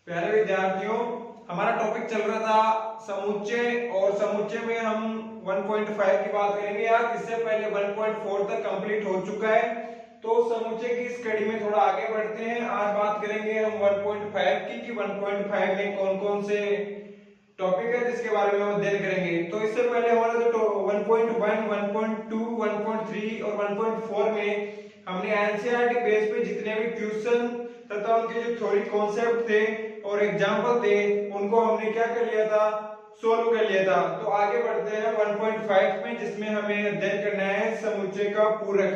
प्यारे विद्यार्थियों, हमारा टॉपिक चल रहा था समुच्चय और समुच्चय में हम 1.5 की बात करेंगे आज। इससे पहले 1.4 तक कंप्लीट हो चुका है, तो समुच्चय की इस कड़ी में थोड़ा आगे बढ़ते हैं। आज बात करेंगे हम 1.5 की कि 1.5 में कौन कौन से टॉपिक है जिसके बारे में हम अध्ययन करेंगे। तो इससे पहले हमारा जो 1.1, 1.2, 1.3 और 1.4 में हमने एनसीईआरटी बेस पे जितने भी क्वेश्चन तथा उनके जो थ्योरी कॉन्सेप्ट थे और एग्जाम्पल थे उनको हमने क्या कर लिया था, सोल्व कर लिया था। तो आगे बढ़ते हैं 1.5 में, जिसमें हमें अध्ययन करना है समुच्चय का पूरक,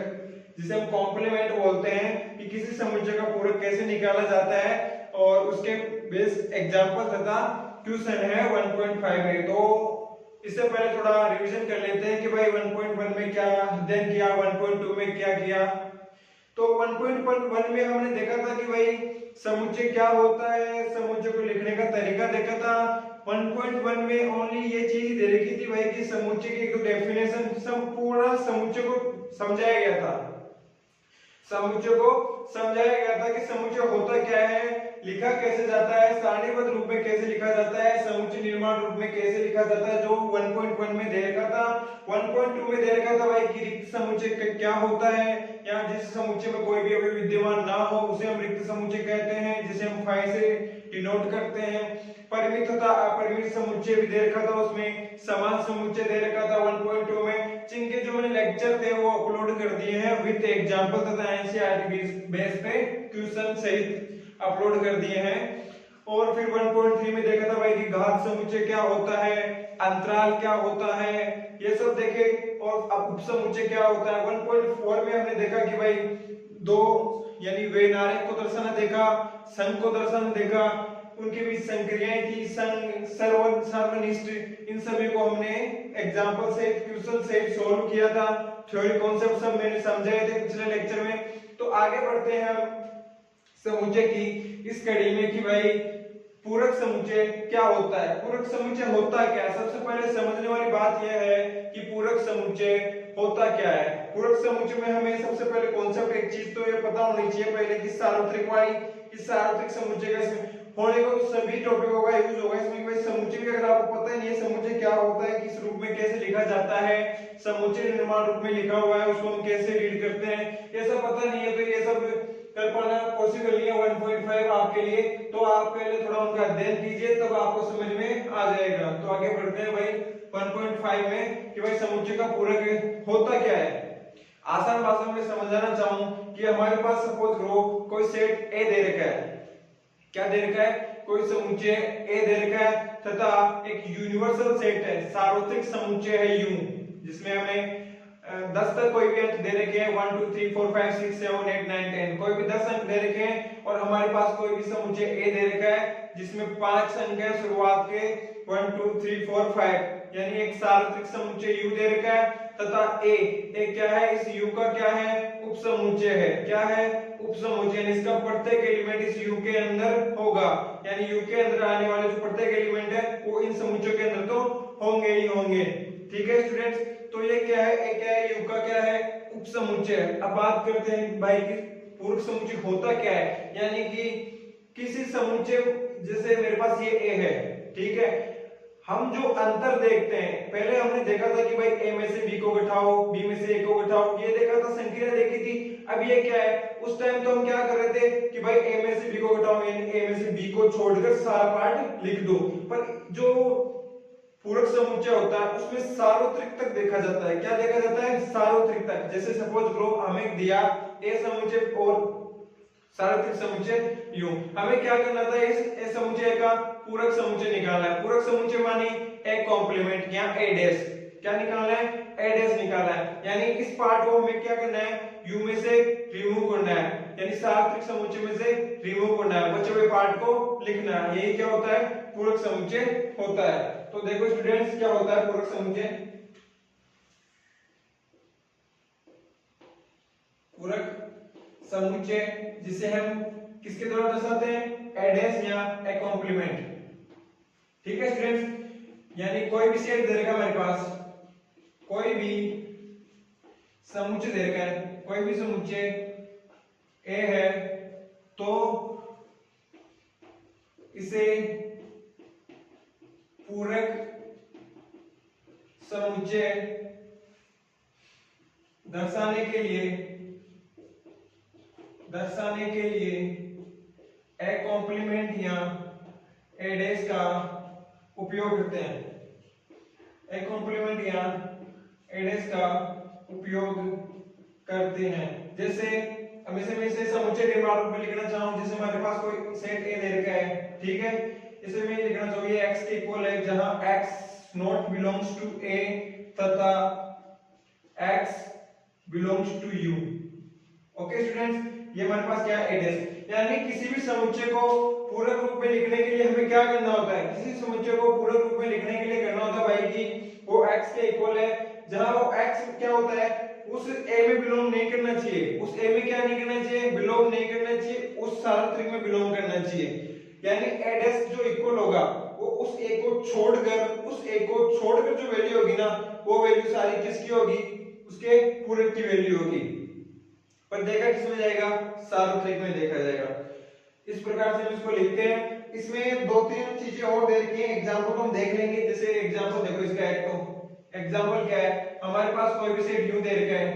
जिसे हम कॉम्प्लीमेंट बोलते हैं कि किसी समुच्चय का पूरक कैसे निकाला जाता है और उसके बेस एग्जाम्पल तथा क्वेश्चन है 1.5 में। तो इससे पहले थोड़ा रिवीजन कर लेते हैं कि भाई 1.1 में क्या अध्ययन किया, 1.2 में क्या किया। तो 1.1 में हमने देखा था कि भाई समुच्चय क्या होता है, समुच्चय को लिखने का तरीका देखा था। 1.1 में ओनली ये चीज दे रखी थी भाई कि समुच्चय की एक डेफिनेशन, संपूर्ण समुच्चय को समझाया गया था। समुच्चय को समझाया गया था कि समुच्चय होता क्या है, लिखा कैसे जाता है, सारणीबद्ध रूप में कैसे लिखा जाता है, समुच्चय निर्माण रूप में कैसे लिखा जाता है, जो 1.1 में दे रखा था। 1.2 में दे रखा था भाई कि रिक्त समुच्चय क्या होता है, या जिस समुच्चय में कोई भी अवयव विद्यमान ना हो उसे हम रिक्त समुच्चय कहते हैं, जिसे हम फाई से डिनोट करते हैं। परिमित तथा अपरिमित समुच्चय भी दे रखा था, उसमें समान समुच्चय दे रखा था 1.2 में। जिनके जो मैंने लेक्चर थे वो अपलोड कर दिए हैं विद एग्जांपल तथा एनसीईआरटी बेस पे क्वेश्चन सहित अपलोड कर दिए हैं। और फिर 1.3 में देखा था भाई कि घात समुच्चय क्या होता है, अंतराल क्या होता है, ये सब देखे। और अब उप समुच्चय क्या होता है। 1.4 में हमने देखा कि भाई दो यानी वैनारिक को दर्शाना देखा, संघ को दर्शाना देखा, उनके बीच संक्रियाएं थी, संघ, सर्वन, सर्वनिष्ठ, इन सभी को हमने एग्जांपल से क्वेश्चन से सॉल्व किया था। थ्योरी कॉन्सेप्ट सब मैंने समझाए थे पिछले लेक्चर में। तो आगे बढ़ते हैं हम समुच्चय की इस कड़ी में कि भाई पूरक समुच्चय क्या होता है। पूरक समुच्चय होता क्या है, सबसे पहले समझने वाली बात यह है कि पूरक समुच्चय होता क्या है। पूरक समुच्चय में हमें सबसे पहले कॉन्सेप्ट एक चीज तो ये पता होनी चाहिए पहले कि सार्वत्रिक वाली, इस सार्वत्रिक समुच्चय का होने को सभी टॉपिकों का यूज होगा इसमें। भाई समुच्चय भी अगर आपको पता ही नहीं है समुच्चय क्या होता है, किस रूप में कैसे लिखा जाता है, समुच्चय निर्माण रूप में लिखा हुआ है उसको हम कैसे रीड करते हैं, ये सब पता नहीं है तो ये सब कर पाना पॉसिबल नहीं है 1.5 आपके लिए। तो आप पहले थोड़ा उनका अध्ययन कीजिए तब आपको समझ में आ जाएगा। तो आगे बढ़ते हैं भाई 1.5 में कि भाई समुच्चय का पूरक होता क्या है। आसान भाषा में समझाना चाहूं कि हमारे पास सपोज करो कोई सेट ए दे रखा है, क्या दे रखा है, कोई समुच्चय ए दे रखा है तथा एक यूनिवर्सल सेट है, सार्वत्रिक समुच्चय है यू, जिसमें हमें 10 तक कोई भी अंक दे रखे हैं, 1 2 3 4 5 6 7 8 9 10, कोई भी 10 अंक दे रखे हैं। और हमारे पास कोई भी समुच्चय ए दे रखा है जिसमें 5 अंक है शुरुआत के, 1 2 3 4 5, यानी एक सार्वत्रिक समुच्चय यू दे रखा है। तथा ए क्या है, इस यू का क्या है, उपसमुच्चय है। क्या है, उपसमुच्चय, इसका प्रत्येक एलिमेंट इस यू के अंदर होगा, यानी यू के अंदर आने वाले जो प्रत्येक एलिमेंट है वो इन समुच्चयों के अंदर तो होंगे ही होंगे। ठीक है स्टूडेंट्स, तो ये क्या है, ए क्या है, यू का क्या है, उपसमुच्चय। अब बात करते हैं भाई कि पूरक समुच्चय होता क्या है, यानी कि किसी समुच्चय, जैसे मेरे पास ये ए है, ठीक है, हम जो अंतर देखते हैं, पहले हमने देखा था कि भाई ए में से बी को घटाओ, बी में से ए को घटाओ, ये देखा था, संक्रिया देखी थी। अब ये क्या है, उस टाइम तो हम क्या कर रहे थे कि भाई ए में से बी को घटाओ, यानी ए में से बी को छोड़कर सारा पार्ट लिख दो। पर जो पूरक समुच्चय होता है उसमें सार्वत्रिक तक देखा जाता है। क्या देखा जाता है, सार्वत्रिक तक। जैसे सपोज करो हमें दिया ए समुच्चय और सार्वत्रिक समुच्चय यू, हमें क्या करना था, इस समुच्चय का पूरक समुच्चय निकालना है। पूरक समुच्चय मानी ए कॉम्प्लीमेंट या ए डैश, क्या निकालना है, ए डैश निकालना है। यानी इस पार्ट को हमें क्या करना है, यू में से रिमूव करना है, यानी सार्वत्रिक समुच्चय में से रिमूव करना है, बचे हुए पार्ट को लिखना है। यही क्या होता है, पूरक समुच्चय होता है। तो देखो स्टूडेंट्स क्या होता है पूरक समुच्चय। पूरक समुच्चय जिसे हम किसके द्वारा दर्शाते हैं, ए डैश या ए कॉम्प्लीमेंट। ठीक है स्टूडेंट्स, यानी कोई भी सेट दे रखा मेरे पास, कोई भी समुच्चय दे रखा है, कोई भी समुच्चय ए है, तो इसे पूरक समुच्चय दर्शाने के लिए ए कॉम्प्लीमेंट या ए डैश का उपयोग करते हैं। ए कॉम्प्लीमेंट या ए डैश का उपयोग करते हैं। जैसे अब इसे मैं इसे समुच्चय के रूप में लिखना चाहूं, जैसे हमारे पास कोई सेट ए दे रखा है, ठीक है, इसे मैं लिखना चाहूँ ये x के इक्वल है जहां x not belongs to a तथा x belongs to u। Okay students, ये हमारे पास क्या है, ए डैश। यानी किसी भी समुच्चय को पूरक रूप में लिखने के लिए हमें क्या करना होता है, किसी समुच्चय को पूरक रूप में लिखने के लिए करना होता है भाई कि वो x के इक्वल है जहां वो x क्या होता है, उस a में बिलोंग नहीं करना चाहिए, उस a में क्या नहीं करना चाहिए, बिलोंग नहीं करना चाहिए, उस सार्वत्रिक में बिलोंग करना चाहिए। यानी a डैश जो इक्वल होगा वो उस a को छोड़कर जो वैल्यू होगी ना, वो वैल्यू सारी किसकी होगी, उसके पूरक की वैल्यू होगी। पर देखा किसमें जाएगा, सार्वत्रिक में देखा जाएगा। इस प्रकार से हम इसको लिखते हैं। इसमें दो तीन चीजें और दे रखी हैं, एग्जांपल तो हम देख लेंगे। जैसे एग्जांपल देखो इसका, एक तो एग्जांपल क्या है, हमारे पास कोई भी सेट यू दे रखा है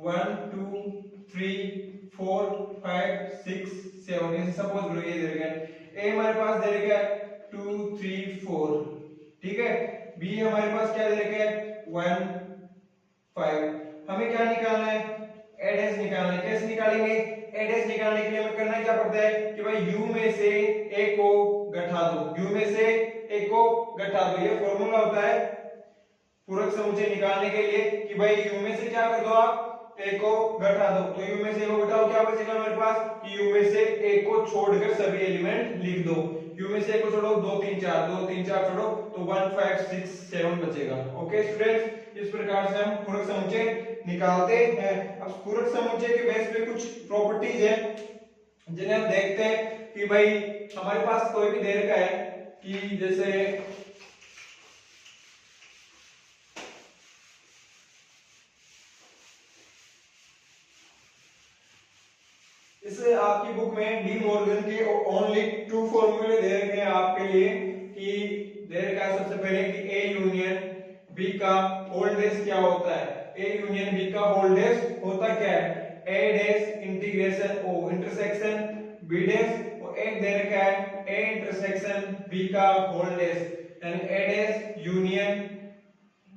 1 2 3 4 5 6 7, ऐसे सपोज करो ये दे रखा है। ए हमारे पास दे रखा है 2 3 4, ठीक है। बी हमारे पास क्या दे रखा है 1 5। हमें क्या निकालना है, ए डैश निकालना है। कैसे निकालेंगे, ए डैश निकालने के लिए हमें करना क्या पड़ता है कि भाई u में से a को घटा दो, u में से a को घटा दो। ये फॉर्मूला होता है पूरक समुच्चय निकालने के लिए कि भाई u में से क्या कर दो, आप a को घटा दो। तो u में से a को घटाओ, क्या बचेगा हमारे पास कि u में से a को छोड़कर सभी एलिमेंट लिख दो। u में से a को छोड़ो 2 3 4, 2 3 4 छोड़ो तो 1 5 6 7 बचेगा। ओके स्टूडेंट्स, इस प्रकार से हम पूरक समुच्चय निकालते हैं। अब पूरक समुच्चय के बेस पे कुछ प्रॉपर्टीज है जिन्हें हम देखते हैं कि भाई हमारे पास कोई भी दे रखा है कि जैसे इस आपकी बुक में डी मॉर्गन के ओनली 2 फॉर्मूले दे रखे हैं आपके लिए कि दे रखा है सबसे पहले कि ए यूनियन बी का होल डैश क्या होता है। ए यूनियन बी का होल डैश होता क्या है, ए डैश इंटीग्रेशन ओ इंटरसेक्शन बी डैश, और एक दे रखा है ए इंटरसेक्शन बी का होल डैश, यानी ए डैश यूनियन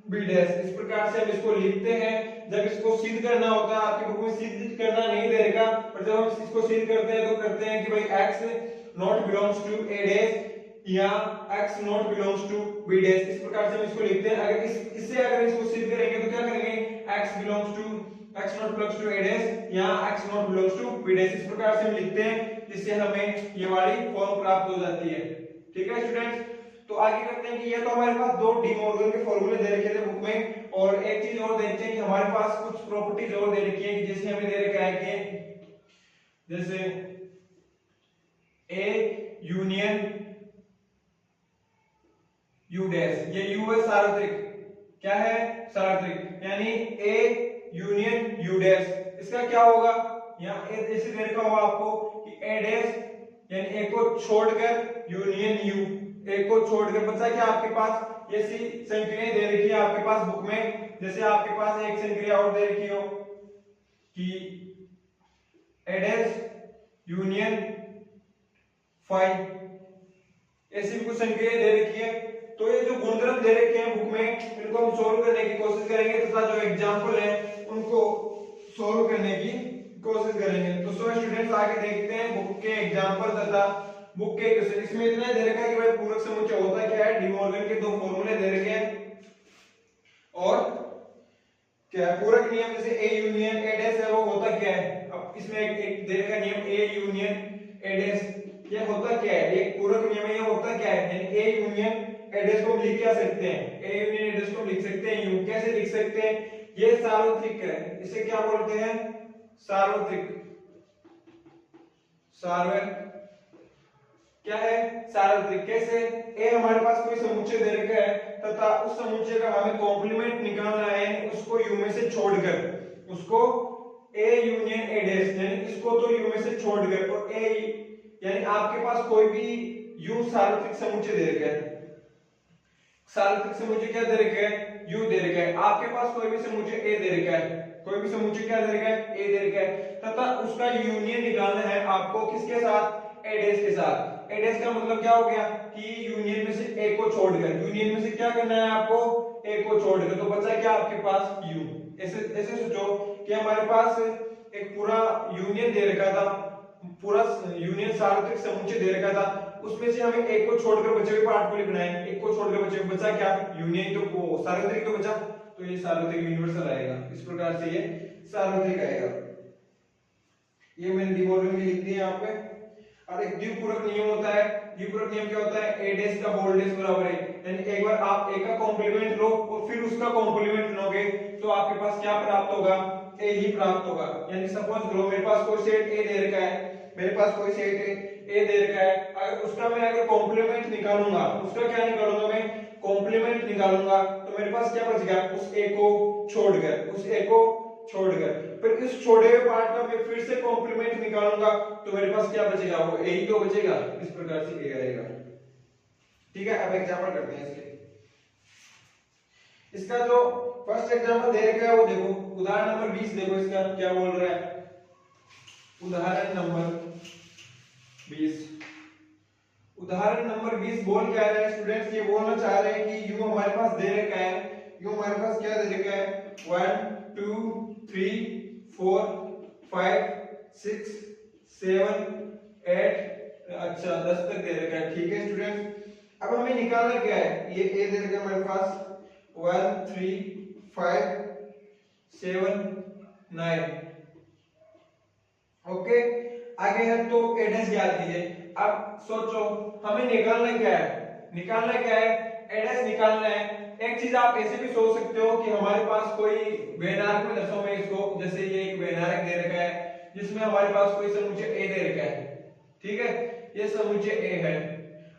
बी डैश। इस प्रकार से हम इसको लिखते हैं। जब इसको सिद्ध करना होता है, आपकी बुक में सिद्ध करना नहीं दे रखा, पर जब हम इसको सिद्ध करते हैं तो करते हैं कि भाई x not belongs to A dash या x not belongs to b dash. इस प्रकार से हम इसको लिखते हैं। अगर इससे अगर इसको सिद्ध करेंगे तो क्या करेंगे, x not belongs to a dash या x not belongs to b dash. इस प्रकार से हम लिखते हैं, जिससे हमें ये वाली फॉर्म प्राप्त हो जाती है। ठीक है स्टूडेंट्स, तो आगे करते हैं कि ये तो हमारे पास 2 डी मॉर्गन के फॉर्मूले दे रखे थे बुक में, और एक चीज और देखते हैं कि हमारे पास कुछ प्रॉपर्टीज और दे रखी है। जैसे हमें दे रखा है कि जैसे ए यूनियन यू डैश, ये यू है सार्वत्रिक, क्या है सार्वत्रिक, यानी ए यूनियन यू डैश। इसका क्या होगा, यहाँ ऐसे दे रखा होगा आपको कि ए डैश यानी ए को छोड़कर यूनियन यू, ए को छोड़कर बचा क्या आपके पास ऐसी संक्रियाएं दे रखी है आपके पास बुक में। जैसे आपके पास एक संक्रिया और दे रखी हो कि ए डैश यूनियन फाइव, ऐसी भी कुछ संक्रियाएं दे रखी है। तो ये जो गुणधर्म दे रखे हैं बुक में, इनको हम सोल्व करने की कोशिश करेंगे तथा जो एग्जाम्पल है उनको सोल्व करने की कोशिश करेंगे। तो सो स्टूडेंट्स आगे देखते हैं बुक के एग्जाम्पल तथा बुक के क्वेश्चन। इसमें इतना दे रखा है कि भाई पूरक समुच्चय होता क्या है, डी मॉर्गन के 2 फॉर्मूले दे रखे हैं, और क्या है पूरक नियम, जैसे ए यूनियन ए डैश है वो होता क्या है। अब इसमें एक दे रखा नियम ए यूनियन ए डैश, ये होता क्या है, ये पूरक नियम है, ये होता क्या है, यानी ए यूनियन ए डैश को लिख क्या सकते हैं, ए यूनियन ए डैश को लिख सकते हैं यू। कैसे लिख सकते हैं, ये सार्वत्रिक है, इसे क्या बोलते हैं सार्वत्रिक, क्या है सार्वत्रिक। कैसे, ए हमारे पास कोई समुच्चय दे रखा है तथा उस समुच्चय का हमें कॉम्प्लीमेंट निकालना है, उसको यू में से छोड़कर, उसको ए यूनियन ए डैश, यानी इसको तो यू में से छोड़कर, और ए यानी आपके पास कोई भी यू सार्वत्रिक समुच्चय दे रखा है, सार्वत्रिक समुच्चय क्या दे रखा है, यू दे रखा है। आपके पास कोई भी समुच्चय ए दे रखा है, कोई भी समुच्चय क्या दे रखा है, ए दे रखा है, तथा उसका यूनियन निकालना है आपको किसके साथ, ए डैश के साथ। ए डैश का मतलब क्या हो गया कि यूनियन में से ए को छोड़कर, यूनियन में से क्या करना है आपको, ए को छोड़कर, तो बचा क्या आपके पास यू। ऐसे ऐसे सोचो कि हमारे पास एक पूरा यूनियन दे रखा था, पूरा यूनियन सार्वत्रिक समुच्चय दे रखा था, उसमें से हमें एक को छोड़कर बचे हुए पार्ट को लिखना है। एक को छोड़कर बचा क्या, यूनियन, तो वो सार्वत्रिक तो बचा, तो ये सार्वत्रिक यूनिवर्सल आएगा। इस प्रकार से ये सार्वत्रिक आएगा। ये मैंने डिवॉल्विंग में लिख दिया यहाँ पे। और एक द्विपूरक नियम होता है। द्विपूरक नियम क्या होता है, ए डैश का होल डैश बराबर है, यानी एक बार आप ए का कॉम्प्लीमेंट लो और फिर उसका कॉम्प्लीमेंट लोगे तो आपके पास क्या प्राप्त होगा, ए ही प्राप्त होगा। यानी सपोज करो मेरे पास कोई सेट ए दे रखा है, मेरे पास कोई सेट ए दे रखा है, अगर उसका मैं अगर कॉम्प्लीमेंट निकालूंगा, उसका क्या निकालूंगा मैं, कॉम्प्लीमेंट निकालूंगा, तो मेरे पास क्या बचेगा, उस ए को छोड़कर, उस ए को छोड़कर, फिर इस छोड़े हुए पार्ट का मैं फिर से कॉम्प्लीमेंट निकालूंगा तो मेरे पास क्या बचेगा, वो ए ही तो बचेगा। इस प्रकार से ए आएगा। ठीक है, अब एग्जांपल करते हैं इसके। इसका जो फर्स्ट एग्जांपल दे रखा है वो देखो, उदाहरण नंबर 20 देखो, इसका क्या बोल रहा है, उदाहरण नंबर 20। उदाहरण नंबर 20 बोल क्या रहा है स्टूडेंट्स, ये बोलना चाह रहे हैं कि यू हमारे पास दे रखा है, यू हमारे पास क्या दे रखा है, 1 2 3 4 5 6 7 8, अच्छा 10 तक दे रखा है। ठीक है स्टूडेंट्स, अब हमें निकालना क्या है, ये ए दे रखा है हमारे पास 1 3 5 7 9, ओके। आगे है तो ए डैश ज्ञात कीजिए। अब सोचो हमें निकालना क्या है, निकालना क्या है, ए डैश निकालना है। एक चीज आप ऐसे भी सोच सकते हो कि हमारे पास कोई वेनार्क में दसों में इसको, जैसे ये एक वेनार्क दे रखा है जिसमें हमारे पास कोई समुच्चय ए दे रखा है, ठीक है, ये समुच्चय ए है।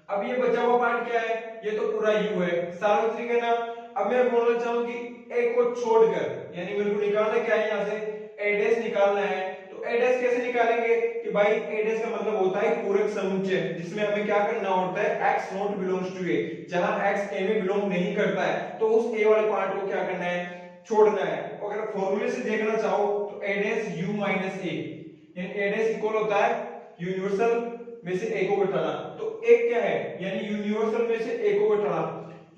अब ये बचा हुआ पार्ट क्या है, ये तो पूरा यू है, सार्वत्रिक है ना। अब मैं बोलना चाहूँ कि ए को छोड़कर, यानी मेरे को निकालना क्या है, यहाँ से ए डैश निकालना है। तो ए डैश कैसे निकालेंगे कि भाई ए डैश का मतलब होता है पूरक समुच्चय, जिसमें हमें क्या करना होता है, x नॉट बिलोंग्स टू ए, जहां x a में बिलोंग नहीं करता है तो उस a वाले पार्ट को क्या करना है, छोड़ना है। अगर फॉर्मूले से देखना चाहो तो a dash u minus a, यानी a डैश इक्वल होता है यूनिवर्सल में से a को घटाना। तो एक क्या है, यानी यूनिवर्सल में से a को घटाना,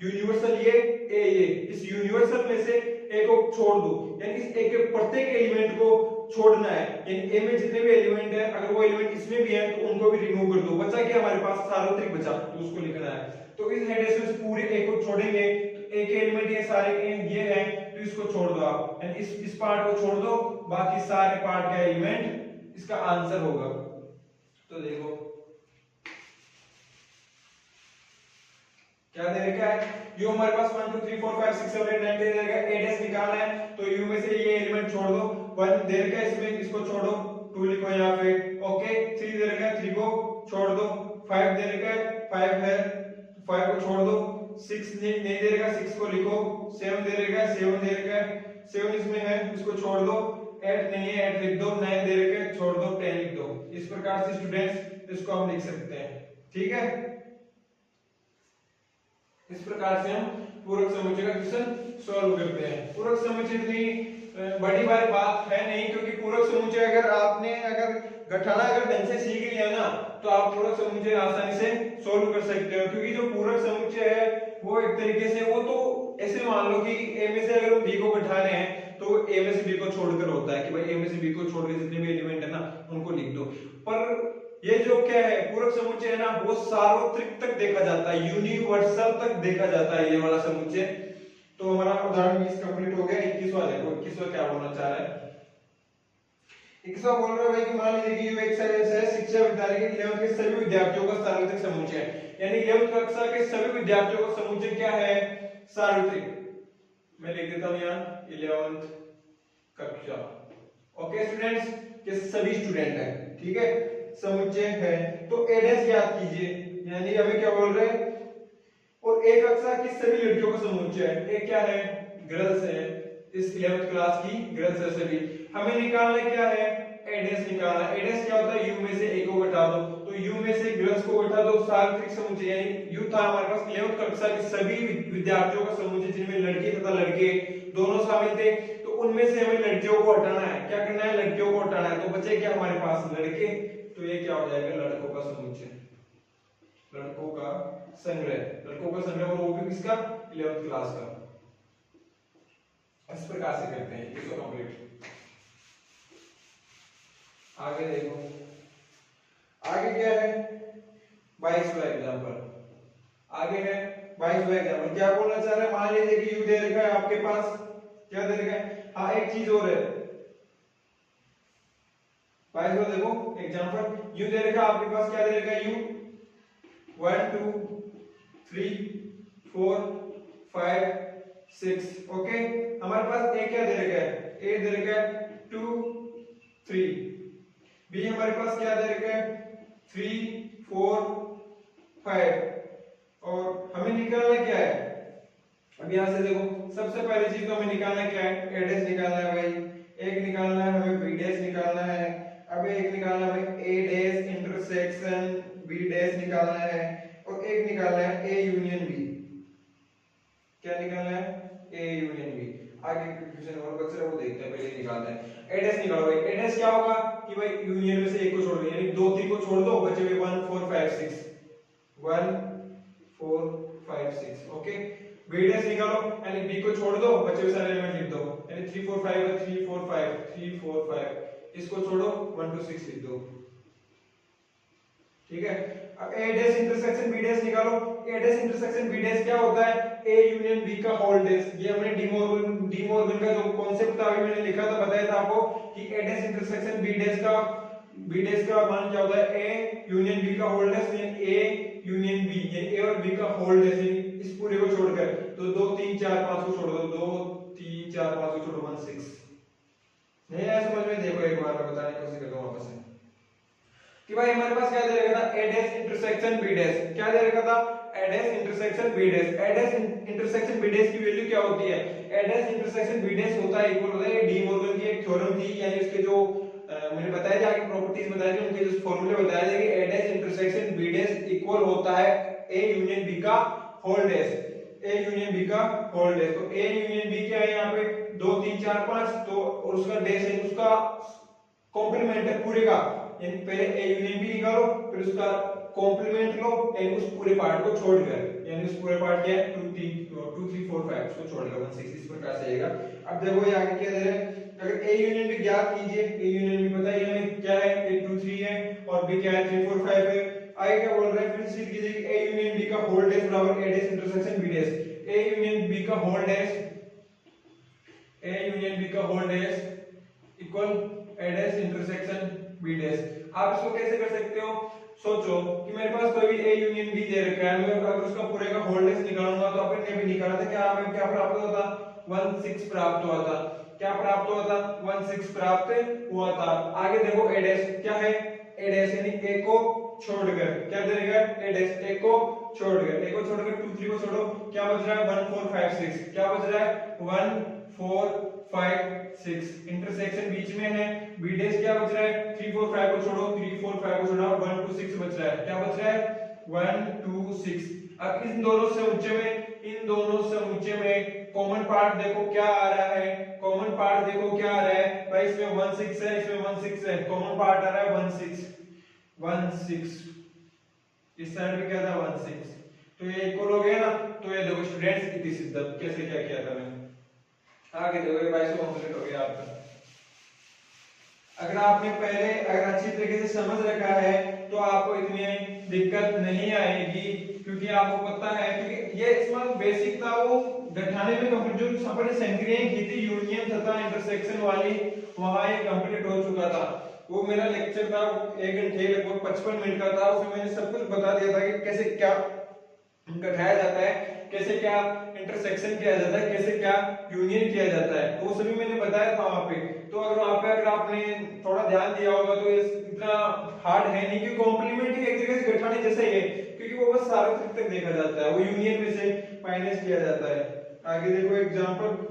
यूनिवर्सल ये a, ये इस यूनिवर्सल में से a को छोड़ दो, यानी इस a के प्रत्येक एलिमेंट को छोड़ना है। यानी a में जितने भी एलिमेंट है अगर वो एलिमेंट इसमें भी है तो उनको भी रिमूव कर दो। बचा क्या हमारे पास, सार्वत्रिक बचा, तो उसको लिखना है। तो इस हेड से पूरे a को छोड़ेंगे तो a के एलिमेंट ये सारे ये हैं, तो इसको छोड़ दो आप, यानी इस पार्ट को छोड़ दो, बाकी सारे पार्ट का एलिमेंट इसका आंसर होगा। तो देखो क्या दे रखा है, यू हमारे पास 1 2 3 4 5 6 7 8 9 दे रखा है, a डैश निकालना है तो u में से ये एलिमेंट छोड़ दो, 1 दे रखा है इसमें, इसको छोड़ो, 2 लिखो यहाँ पे, ओके। 3 दे रखा है, 3 को छोड़ दो, 5 दे रखा है, 5 है, 5 को छोड़ दो, 6 नहीं दे रखा, 6 को लिखो, 7 दे रखा है, 7 दे रखा है, 7 इसमें है, इसको छोड़ दो, 8 नहीं है, 8 लिख दो, 9 दे रखा है, छोड़ दो, 10 लिख दो। इस प्रकार से स्टूडेंट्स इसको हम लिख सकते हैं। ठीक है, इस प्रकार से हम पूरक समुच्चय का क्वेश्चन सॉल्व करते हैं। पूरक समुच्चय इतनी बड़ी बात है नहीं, क्योंकि पूरक समुच्चय अगर घटाना अगर ढंग से सीख लिया ना तो आप पूरक समुच्चय आसानी से सॉल्व कर सकते हो। क्योंकि जो पूरक समुच्चय है वो एक तरीके से, वो तो ऐसे मान लो कि a में से अगर हम b को घटा रहे हैं तो a में से b को छोड़कर होता है कि भाई a में से b को छोड़कर जितने भी एलिमेंट है ना उनको लिख दो। पर ये जो क्या है पूरक समुच्चय है ना, वो सार्वत्रिक तक देखा जाता है, यूनिवर्सल तक देखा जाता है ये वाला समुच्चय। तो हमारा उदाहरण 20 कंप्लीट हो गया। 21वां देखो, 21वां क्या बोलना चाह रहा है। 21वां बोल रहा है भाई कि मान लीजिए कि एक शिक्षा विद्यालय के 11वीं के सभी विद्यार्थियों का सार्वत्रिक समुच्चय है, यानी 11वीं कक्षा के सभी विद्यार्थियों का समुच्चय क्या है, सार्वत्रिक। मैं लिख देता हूं यहाँ 11वीं कक्षा, ओके स्टूडेंट्स, के सभी स्टूडेंट हैं, ठीक है, समुच्चय है। तो a डैश ज्ञात कीजिए, यानी हमें क्या बोल रहे हैं, और एक कक्षा की सभी लड़कियों का समुच्चय है, एक क्या है, गर्ल्स है, इस 11वीं क्लास की गर्ल्स है सभी। हमें निकालना क्या है, a डैश निकालना। a डैश क्या होता है, u में से a को घटा दो, तो u जिनमें से ग्रंथ को उठा तो सार्वत्रिक समुच्चय यानी यू था हमारे पास 11वीं कक्षा के सभी विद्यार्थियों का समुच्चय जिनमें लड़के तथा लड़के दोनों शामिल थे, तो उनमें से हमें लड़कियों को हटाना है। क्या करना है? लड़कियों को हटाना है। तो बचे क्या हमारे पास? लड़के। तो ये क्या हो जाएगा? लड़कों का समुच्चय, लड़कों का संग्रह, लड़कों का संग्रह, और वो भी किसका? 11वीं क्लास का। इस प्रकार से करते हैं इसको कंप्लीट। आगे देखो, आगे क्या है? 22वां एग्जांपल। आगे है 22वां एग्जांपल। क्या बोलना चाह रहा है? मान लीजिए कि यू दे रखा है आपके पास, क्या दे रखा है? हाँ, एक चीज और है। 22वां देखो एग्जांपल, यू दे रखा है आपके पास, क्या दे रखा है? यू 1 2 3 4 5 6। ओके, हमारे पास ए क्या दे रखा है? ए दे रखा है 2 3। बी हमारे पास क्या दे रखा है? 3 4 5। और हमें निकालना क्या है? अब यहां से देखो, सबसे पहली चीज तो हमें निकालना क्या है? ए डैश निकालना है भाई, एक निकालना है हमें, बी डैश निकालना है, अब एक निकालना है हमें ए डैश इंटरसेक्शन बी डैश निकालना है, और एक निकालना है ए यूनियन बी। क्या निकालना है? A union B. आगे क्वेश्चन और बच रहा है वो देखते हैं, पहले निकालते हैं। ए डैश निकालो भाई। ए डैश क्या होगा कि भाई यूनियन में से एक को छोड़ दो, यानी 2 3 को छोड़ दो, बचे हुए 1 4 5 6 1 4 5 6। ओके, बी डैश निकालो, यानी बी को छोड़ दो, बचे हुए सारे एलिमेंट लिख दो, यानी 3 4 5 है, 3 4 5 3 4 5, इसको छोड़ो 1 2 6 लिख दो। ठीक है, अब ए डैश इंटरसेक्शन बी डैश निकालो। ए डैश इंटरसेक्शन बी डैश क्या होता है? ए यूनियन बी का होल डैश। ये हमने डी मॉर्गन का जो कॉन्सेप्ट था अभी मैंने लिखा था, बताया था आपको कि A dash intersection B dash का मान क्या होता है? ए यूनियन बी का होल डैश, यानी ए यूनियन बी, यानी ए और बी का होल डैश, यानी इस पूरे को छोड़कर, तो 2 3 4 5 को छोड़ दो, 2 3 4 5 को छोड़ो 1 6। नहीं आया समझ में? देखो एक बार मैं बताने की कोशिश करता हूं वापस से कि भाई हमारे पास क्या दे रखा था? ए डैश इंटरसेक्शन बी डैश। क्या दे रखा था? ए dash intersection B dash. A dash intersection B dash की वैल्यू क्या होती है? ए डैश इंटरसेक्शन बी डैश होता है इक्वल होता है डी मॉर्गन की एक थ्योरम थी, यानी उसके जो मैंने बताया था आगे प्रॉपर्टीज बताई थी, उनके जो फार्मूले बताए थे कि A dash intersection B dash equal होता है ए यूनियन बी का whole dash, A union B का होल डैश। तो ए यूनियन बी क्या है यहाँ पे? 2 3 4 5, तो और उसका डैश है, उसका कॉम्प्लीमेंट है पूरे का, यानी पहले ए यूनियन बी निकालो, फिर उसका कॉम्प्लीमेंट लो, यानी उस पूरे पार्ट को छोड़कर, यानी उस पूरे पार्ट क्या है? 2 3 4 5 उसको छोड़कर 1 6 इस प्रकार से आएगा। अब देखो ये आगे क्या दे रहे हैं? अगर ए यूनियन बी ज्ञात कीजिए, ए यूनियन बी बताइए हमें क्या है? ए 2 3 है और बी क्या है? 3 4 5 है। आगे क्या बोल रहा है? फिर से कीजिए कि ए यूनियन बी का होल डैश बराबर A dash intersection B dash. A union B का whole dash, A union B का whole dash equal A dash intersection B dash. आप इसको कैसे कर सकते हो? सोचो कि मेरे पास कोई भी ए यूनियन बी दे रखा है, मैं अगर उसका पूरे का होल डैश निकालूंगा तो अपन ने भी निकाला था, क्या हमें क्या प्राप्त होता? 1 6 प्राप्त हुआ था। क्या प्राप्त हुआ था? 1 6 प्राप्त हुआ था। आगे देखो ए डैश क्या है? ए डैश यानी ए को छोड़कर क्या देगा? ए डैश ए को छोड़कर, ए को छोड़कर 2 3 को छोड़ो, क्या बच रहा है? 1 4 5 6। क्या बच रहा है? 1 4 5 6। इंटरसेक्शन बीच में है, बी डैश क्या बच रहा है? 3 4 5 को छोड़ो, 3 4 5 को छोड़ो, 1 2 6 बच रहा है। क्या बच रहा है? 1 2 6। अब इन दोनों समुच्चय में कॉमन पार्ट देखो क्या आ रहा है? कॉमन पार्ट देखो क्या आ रहा है भाई? इसमें 1 6 है, इसमें 1 6 है, कॉमन पार्ट आ रहा है 1 6 1 6। इस साइड पे क्या था? 1 6। तो ये इक्वल हो गया ना? तो ये देखो स्टूडेंट्स इति सिद्ध कैसे क्या किया था मैंने। आगे देखो ये 22 कंप्लीट हो गया आपका। अगर आपने पहले अगर अच्छी तरीके से समझ रखा है तो आपको इतनी दिक्कत नहीं आएगी, क्योंकि आपको पता है, क्योंकि ये इसमें बेसिक था वो गठाने में कंप्लीट, जो अपने संक्रियाएं की थी यूनियन तथा इंटरसेक्शन वाली, वहां ये कंप्लीट हो चुका था। वो मेरा लेक्चर था 1 घंटे लगभग 55 मिनट का था, उसमें मैंने सब कुछ बता दिया था कि कैसे क्या गठाया जाता है, कैसे क्या इंटरसेक्शन किया जाता है, कैसे क्या यूनियन किया जाता है, तो वो सभी मैंने बताया था वहां पे। तो अगर वहां पे अगर आपने थोड़ा ध्यान दिया होगा तो ये इतना हार्ड है नहीं, क्योंकि कॉम्प्लीमेंट ही एक तरीके से गठाने जैसा ही है, क्योंकि वो बस सार्वत्रिक तक देखा जाता है, वो यूनियन में से माइनस किया जाता है। आगे देखो एग्जांपल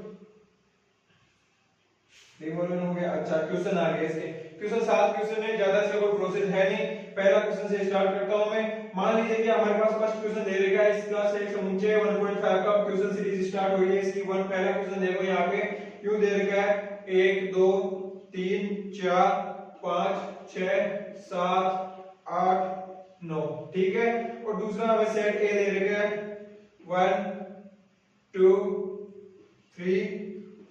हो गया। अच्छा क्वेश्चन आ गया, इसके क्वेश्चन 7 क्वेश्चन है, ज्यादा से कोई प्रोसेस है नहीं, पहला क्वेश्चन से स्टार्ट करता हूं मैं। मान लीजिए कि हमारे पास फर्स्ट क्वेश्चन दे रखा है, इस क्लास से समुच्चय 1.5 का क्वेश्चन सीरीज स्टार्ट हुई है। इसकी पहला क्वेश्चन देखो यहाँ पे क्यों दे रखा है 1 2 3 4 5 6 7 8 9, ठीक है। और दूसरा हमें सेट ए दे रखा है 1 2 3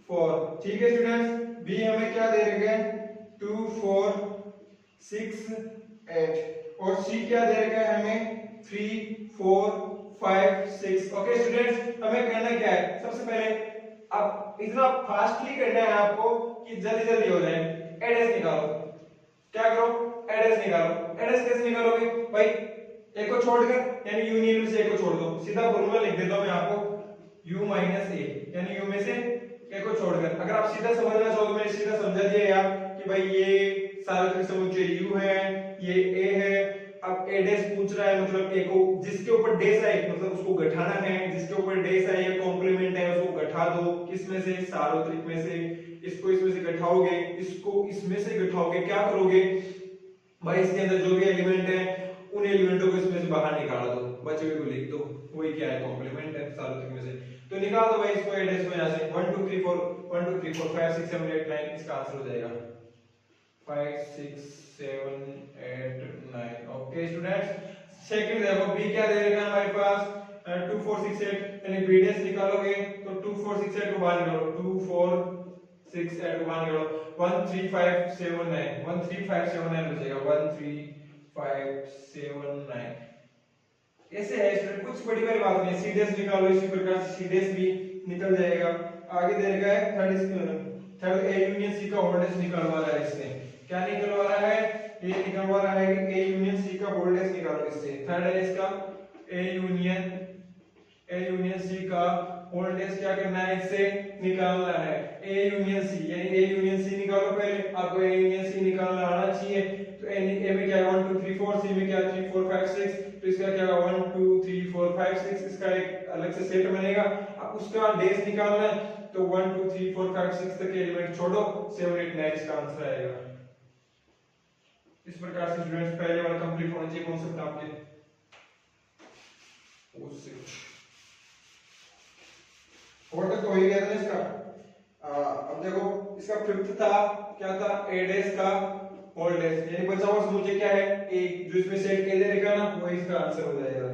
4, ठीक है स्टूडेंट्स। बी हमें क्या दे रखा है 2 4 6 8, और सी क्या दे रखा है हमें 3 4 5 6। ओके स्टूडेंट्स, हमें करना क्या है, सबसे पहले अब इतना फास्टली करना है आपको कि जल्दी जल्दी हो जाए। एड्रेस निकालो, क्या करो एड्रेस निकालो। एड्रेस कैसे निकालोगे भाई, एक को छोड़कर यानी यूनियन में से एक को छोड़ दो। सीधा फॉर्मूला लिख देता हूं मैं आपको, u माइनस ए, यानी u में से एक को छोड़कर। अगर आप सीधा समझना चाहो तो मैंने सीधा समझा दिया यार कि भाई ये सार्वत्रिक समुच्चय u है, ये a है। अब a डैश पूछ रहा है, मतलब a को जिसके ऊपर डैश है मतलब उसको घटाना है, जिसके ऊपर डैश है ये कॉम्प्लीमेंट है उसको घटा दो। किसमें से, सार्वत्रिक में से। इसको इसमें से घटाओगे, इसको इसमें से घटाओगे, क्या करोगे भाई इसके अंदर जो भी एलिमेंट है उन एलिमेंटों को इसमें से बाहर निकाल दो, बचे हुए को लिख दो, वही क्या है कॉम्प्लीमेंट है सार्वत्रिक में से। तो निकाल दो भाई इसको एड्रेस को, यहां से 1 2 3 4 1 2 3 4 5 6 7 8 9, इसका आंसर हो जाएगा 5 6 7 8 9। ओके स्टूडेंट्स, सेकंड देखो बी क्या दे रखा है हमारे पास 2 4 6 8, यानी बी डैश निकालोगे तो 2 4 6 8 को बाहर निकालो, 2 4 6 8 को बाहर निकालो, 1 3 5 7 9, 1 3 5 7 9 बचेगा 1 3 5 7 9। ऐसे है स्टूडेंट, कुछ बड़ी बड़ी बात नहीं। सी डैश निकालो, इसी प्रकार से सी डैश भी निकल जाएगा। आगे दे रखा है थर्ड ए यूनियन सी का होल डैश निकलवा रहा है इससे। क्या निकलवा रहा है, ये निकलवा रहा है कि ए यूनियन सी का होल डैश निकालो इससे। थर्ड है इसका ए यूनियन सी का होल डैश क्या करना है, इससे निकालना है। ए यूनियन सी यानी ए यूनियन सी निकालो पहले, आपको ए यूनियन सी निकालना आना चाहिए। तो ए में क्या है 1 2 3 4, सी में क्या 3 4 5 6, तो इसका क्या होगा 1 2 3 4 5 6, इसका एक अलग से सेट बनेगा। अब उसका डैश निकालना है तो 1 2 3 4 5 6 तक के एलिमेंट छोड़ो, 7 8 9 इसका आंसर आएगा। इस प्रकार से स्टूडेंट्स पहले वाला कंप्लीट होना चाहिए कॉन्सेप्ट आपके। और तक तो हो ही गया था इसका। अब देखो इसका फिफ्थ था, क्या था ए डैश का होल डैश, यानी बचा हुआ समुच्चय क्या है ए, जो इसमें सेट ए दे रखा ना वो इसका आंसर हो जाएगा।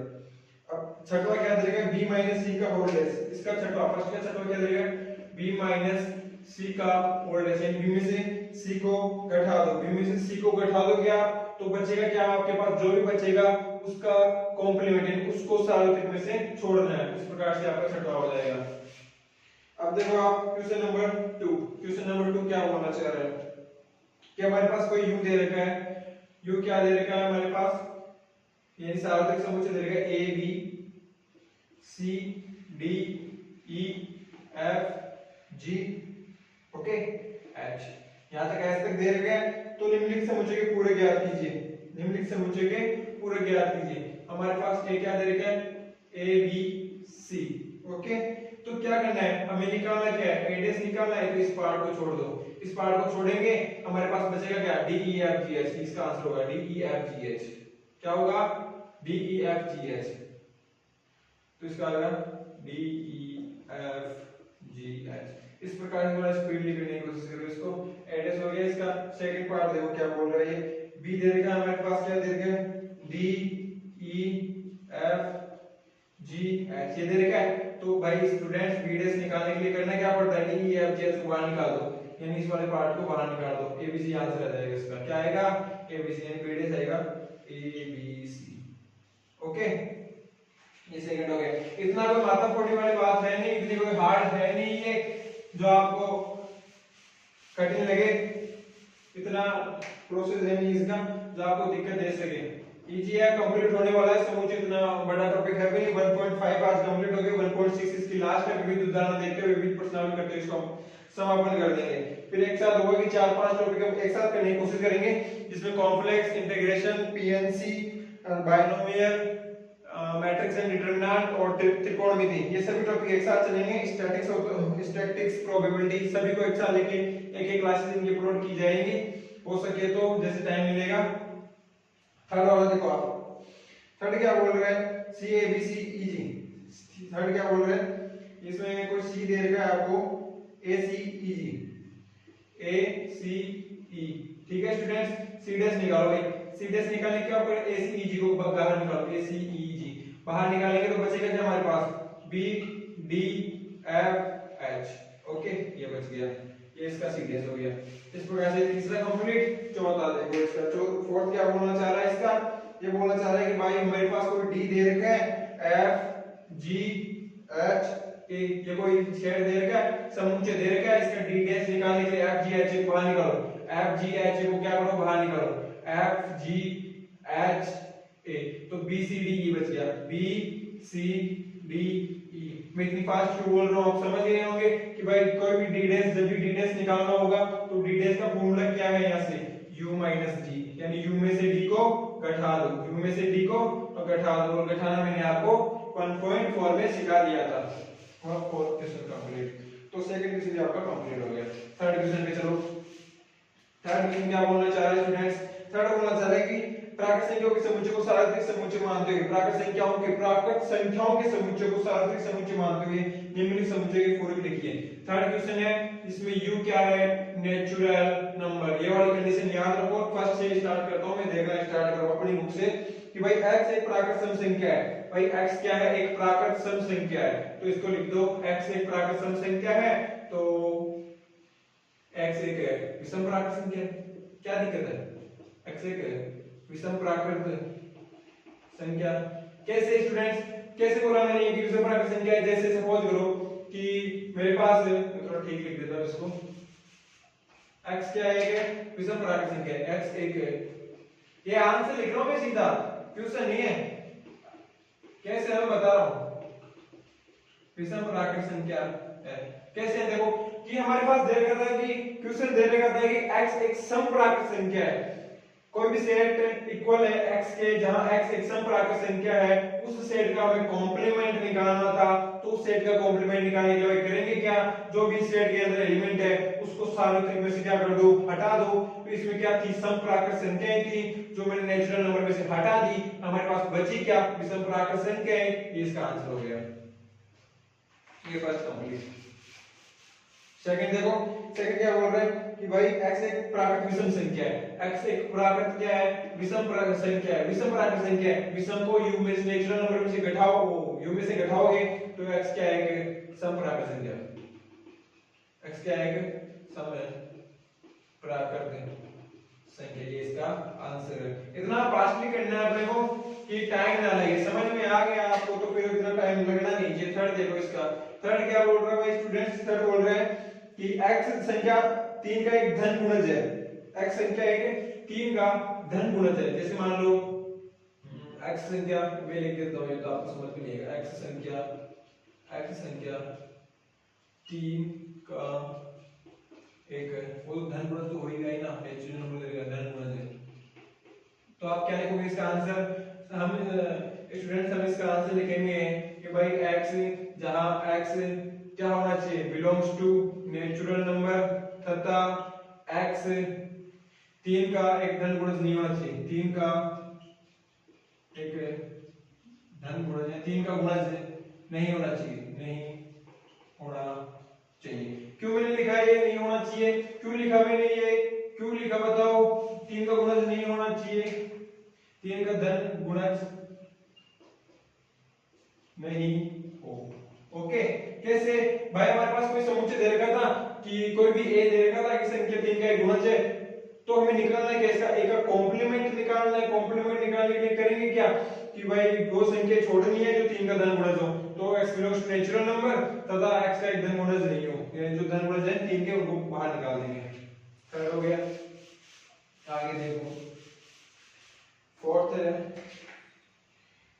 अब छठवा क्या दे रखा है बी माइनस सी का होल डैश, इसका छठवा फर्स्ट का छठवा क्या दे रखा है बी माइनस सी का होल डैश, यानी बी में से सी को घटा दो। बी में से सी को घटा दो क्या, तो बचेगा क्या आपके पास, जो भी बचेगा उसका कॉम्प्लीमेंट यानी उसको सार्वत्रिक में से छोड़ना है। इस प्रकार से आपका छठवा हो जाएगा। अब देखो आप क्वेश्चन नंबर 2 क्या होना चाह रहा है कि हमारे पास कोई u दे रखा है, u क्या दे रखा है हमारे पास, यानी सार्वत्रिक समुच्चय दे रखा है a b c d e f g okay h, यहां तक ऐसे तक दे रखा है। तो निम्नलिखित समुच्चय के पूरे ज्ञात कीजिए, निम्नलिखित समुच्चय के पूरे ज्ञात कीजिए। हमारे पास a क्या दे रखा है a b c, ओके। तो क्या करना है हमें, निकालना क्या है ए डैश निकालना है, तो इस पार्ट को छोड़ दो। इस पार्ट को छोड़ेंगे हमारे पास बचेगा क्या D E F G H, इसका आंसर होगा D E F G H. क्या होगा D E F G H, तो इसका आएगा D E F G H. इस प्रकार से थोड़ा स्पीडली करने की कोशिश करो इसको। ए डैश हो गया, इसका सेकंड पार्ट देखो क्या बोल रहा है ये, बी दे रखा है हमारे पास, क्या दे रखा है D E F G H, ये दे रखा है। तो भाई स्टूडेंट्स बी डैश निकालने के लिए करना क्या पड़ता है, D E F G H को बाहर निकाल दो, यानी इस वाले पार्ट को बाहर निकाल दो। ए बी सी आंसर आ जाएगा इसका, क्या आएगा ए बी सी, यानी बी डैश आएगा ए बी सी। ओके ये सेकंड हो गया। इतना कोई माथा फोड़ी वाली बात है नहीं, इतनी कोई हार्ड है नहीं ये जो आपको कठिन लगे, इतना प्रोसेस है नहीं इसका जो आपको दिक्कत दे सके। इजी है, कंप्लीट होने वाला है समुच्चय, इतना बड़ा टॉपिक है भी नहीं। 1.5 आज कंप्लीट हो गया, 1.6 इसकी लास्ट है। विविध उदाहरण देखते हुए विविध प्रश्नावली करते हुए इसको समापन कर देंगे। फिर एक साथ होगा कि 4-5 टॉपिक हम एक साथ करने की कोशिश करेंगे, जिसमें complex, integration, PNC, binomial, matrix and determinant और त्रिकोणमिति, ये सभी टॉपिक एक साथ चलेंगे। स्टैटिस्टिक्स, प्रोबेबिलिटी सभी को एक साथ लेके एक क्लासेस इनकी अपलोड की जाएंगी। हो सके तो जैसे टाइम मिलेगा थर्ड वाला देखो आप, थर्ड क्या बोल रहा है, सी A B C E ji. Third क्या बोल रहा है, इसमें कोई सी दे रखा है आपको, ए सी ई जी, ए सी ई। ठीक है स्टूडेंट्स, सी डैश निकालो भाई। सी डैश निकालने के बाद ए सी ई जी को बाहर निकालो, ए सी ई जी बाहर निकालेंगे तो बचेगा क्या हमारे पास, B D F H. Okay ये बच गया, ये इसका सी डैश हो गया। इस प्रकार से तीसरा कंप्लीट। चौथा देखो इसका, फोर्थ क्या बोलना चाह रहा है इसका, ये बोलना चाह रहा है कि भाई मेरे पास कोई डी दे रखा है, एफ जी एच ए, ये कोई शेड दे रखा है, समुच्चय दे रखा है, इसका डी डैश निकालने के लिए एफ जी एच को बाहर निकालो, एफ जी एच को क्या करो बाहर निकालो, एफ जी एच ए, तो बी सी डी ई बच गया, बी सी डी ई। मैं इतनी फास्ट क्यों बोल रहा हूँ, आप समझ गए होंगे कि भाई कोई भी डी डैश, जब भी डी डैश निकालना होगा तो डी डैश का फॉर्मूला क्या है, यहाँ से u माइनस डी, यानी u में से d को घटा दो, u में से d को घटा दो, और घटाना मैंने आपको 1.4 में सिखा दिया था। और फोर्थ क्वेश्चन कंप्लीट, तो सेकंड क्वेश्चन आपका कंप्लीट हो गया। थर्ड क्वेश्चन पे चलो। थर्ड क्वेश्चन क्या बोलना चाह रहे हैं स्टूडेंट्स, थर्ड बोलना चाह रहे हैं कि प्राकृत संख्याओं के समुच्चय को सार्वत्रिक समुच्चय मानते हुए, प्राकृत संख्याओं के समुच्चय को सार्वत्रिक समुच्चय मानते हुए निम्नलिखित समुच्चय के पूर्व लिखिए। थर्ड क्वेश्चन है, इसमें u क्या है, नेचुरल नंबर। ये वाली कंडीशन याद रखो। फर्स्ट से स्टार्ट करता हूं मैं, देखना स्टार्ट करो अपनी बुक से कि भाई x एक प्राकृत सम संख्या है। भाई x क्या है, एक प्राकृत सम संख्या है, तो इसको लिख दो, x एक प्राकृत सम संख्या है, तो x एक है विषम प्राकृत संख्या। क्या दिक्कत है, x एक है विषम प्राकृत संख्या। कैसे स्टूडेंट्स, कैसे बोला मैंने ये कि विषम प्राकृत संख्या है, जैसे सपोज करो कि मेरे पास, थोड़ा ठीक लिख देता हूं इसको, x क्या है, विषम प्राकृत संख्या है, x एक है। ये आंसर लिख रहा हूं मैं सीधा, ट्यूशन नहीं है, कैसे है मैं बता रहा हूं, विषम प्राकृत संख्या है। कैसे है देखो कि हमारे पास दे रखा था कि क्वेश्चन दे रखा था कि x एक सम प्राकृत संख्या है, कोई भी सेट इक्वल है x के, जहां x एक सम प्राकृत संख्या है, उस सेट का हमें कॉम्प्लीमेंट निकालना था। तो उस सेट का कॉम्प्लीमेंट निकालने के लिए करेंगे क्या, जो भी सेट के अंदर एलिमेंट है उसको सार्वत्रिक में से क्या कर दो, हटा दो। तो इसमें क्या थी, सम प्राकृत संख्याएं थी, जो मैंने नेचुरल नंबर में से हटा दी, हमारे पास बची क्या, विषम प्राकृत संख्याएं। ये इसका आंसर हो गया। ये फर्स्ट कंप्लीट। सेकंड देखो, सेकंड क्या बोल रहे हैं कि भाई x एक प्राकृत विषम संख्या है, x एक प्राकृत क्या है, विषम प्राकृत संख्या है, विषम प्राकृत संख्या है। विषम को u में से, नेचुरल नंबर में से घटाओ, u में से घटाओगे तो x क्या है, सम प्राकृत संख्या। x क्या है, सम प्राकृत संख्या। ये इसका आंसर है। इतना फास्टली करना है अपने को कि टाइम ना लगे, समझ में आ गया आपको तो फिर इतना टाइम लगना नहीं। ये थर्ड देखो, इसका थर्ड क्या बोल रहा है भाई स्टूडेंट्स, थर्ड बोल रहे हैं कि x संख्या 3 का एक धन गुणज है, x संख्या एक 3 का धन गुणज है। जैसे मान लो x संख्या, मैं लिख देता हूं, ये तो आपको समझ में नहीं आएगा। x संख्या 3 का एक है, वो धन गुणज तो हो ही गया ना, नेचुरल नंबर देगा, धन गुणज है। तो आप क्या लिखोगे इसका आंसर, हम स्टूडेंट्स हम इसका आंसर लिखेंगे कि भाई x, जहां x क्या होना चाहिए, बिलोंग्स टू नेचुरल नंबर, तथा x 3 का एक धन गुणज नहीं होना चाहिए, 3 का एक धन गुणज है, 3 का गुणज नहीं होना चाहिए, नहीं होना चाहिए। क्यों मैंने लिखा ये नहीं होना चाहिए, क्यों लिखा मैंने ये, क्यों लिखा बताओ, 3 का गुणज नहीं होना चाहिए, 3 का धन गुणज नहीं हो। ओके, कैसे भाई, हमारे पास कोई समुच्चय दे रखा था कि कोई भी a दे रखा था कि संख्या 3 का एक गुणज है, तो हमें निकालना है कैसा, a का कॉम्प्लीमेंट निकालना है। कॉम्प्लीमेंट निकालने के लिए करेंगे क्या कि भाई दो संख्या छोड़नी है जो 3 का धन गुणज हो, तो x belongs to natural number तथा x का एक धन गुणज नहीं हो, जो धन गुणज है 3 के, उनको बाहर निकाल देंगे। क्लियर हो गया। आगे देखो, फोर्थ है,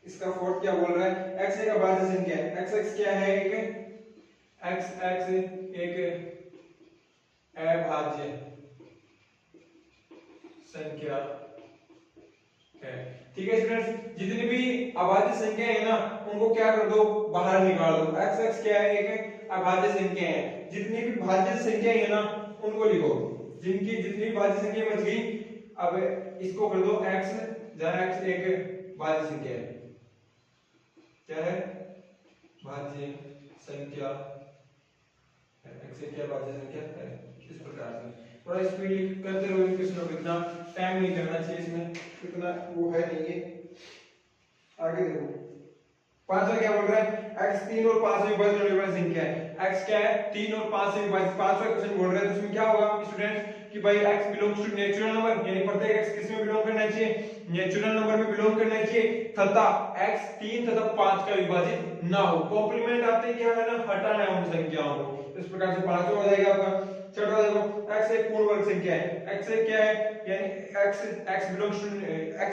इसका फोर्थ क्या बोल रहा है, x एक अभाज्य संख्या है, x क्या है, एक x एक अभाज्य संख्या है। ठीक है स्टूडेंट्स, जितनी भी अभाज्य संख्या है ना, उनको क्या कर दो, बाहर निकाल दो। x क्या है, एक अभाज्य संख्या है। जितनी भी भाज्य संख्या है ना, उनको लिखो, जिनकी जितनी भाज्य संख्या बच गई, अब इसको कर दो x जहां x एक भाज्य संख्या है। क्या है? भाज्य संख्या x एक क्या भाज्य संख्या है। इस प्रकार से थोड़ा स्पीड करते रहो इन क्वेश्चनों को, इतना टाइम नहीं करना चाहिए इसमें, इतना वो है नहीं है। आगे देखो पांचवा क्या बोल रहा है, x 3 और 5 से विभाजित होने वाली संख्या है। x क्या है? 3 और 5 से विभाजित। पांचवा क्वेश्चन बोल रहा है तो इसमें क्या होगा स्टूडेंट्स कि भाई x belongs to natural number, यानी प्रत्येक x किस में बिलोंग करना चाहिए? नेचुरल नंबर में बिलोंग करना चाहिए, तथा x 3 तथा 5 का विभाजित ना हो। कॉम्प्लीमेंट आते क्या है ना, हटाना है उन संख्याओं को। इस प्रकार से पांचवा हो जाएगा आपका। छठा देखो x एक पूर्ण वर्ग संख्या है। x एक क्या है? यानी x बिलोंग्स टू x।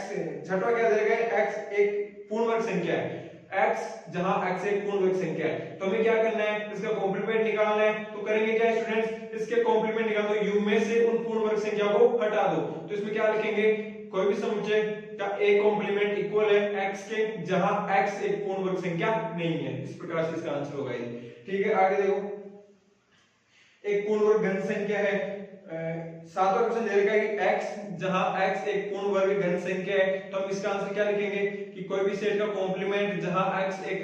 छठवा क्या देगा? x एक पूर्ण वर्ग संख्या है। x जहां x एक पूर्ण वर्ग संख्या है तो हमें क्या करना है, इसका कॉम्प्लीमेंट निकालना है। तो करेंगे क्या स्टूडेंट्स, इसके कॉम्प्लीमेंट निकाल दो, u में से उन पूर्ण वर्ग संख्या को हटा दो। तो इसमें क्या लिखेंगे, कोई भी समुच्चय का एक कॉम्प्लीमेंट इक्वल है x के जहां x एक पूर्ण वर्ग संख्या नहीं है। इस प्रकार से इसका आंसर होगा ये। ठीक है, आगे देखो एक पूर्ण वर्ग घन संख्या है। सातवां क्वेश्चन दे रखा है कि x जहां x एक पूर्ण वर्ग घन संख्या है, तो हम इसका आंसर क्या लिखेंगे कि कोई भी सेट का कॉम्प्लीमेंट जहां x एक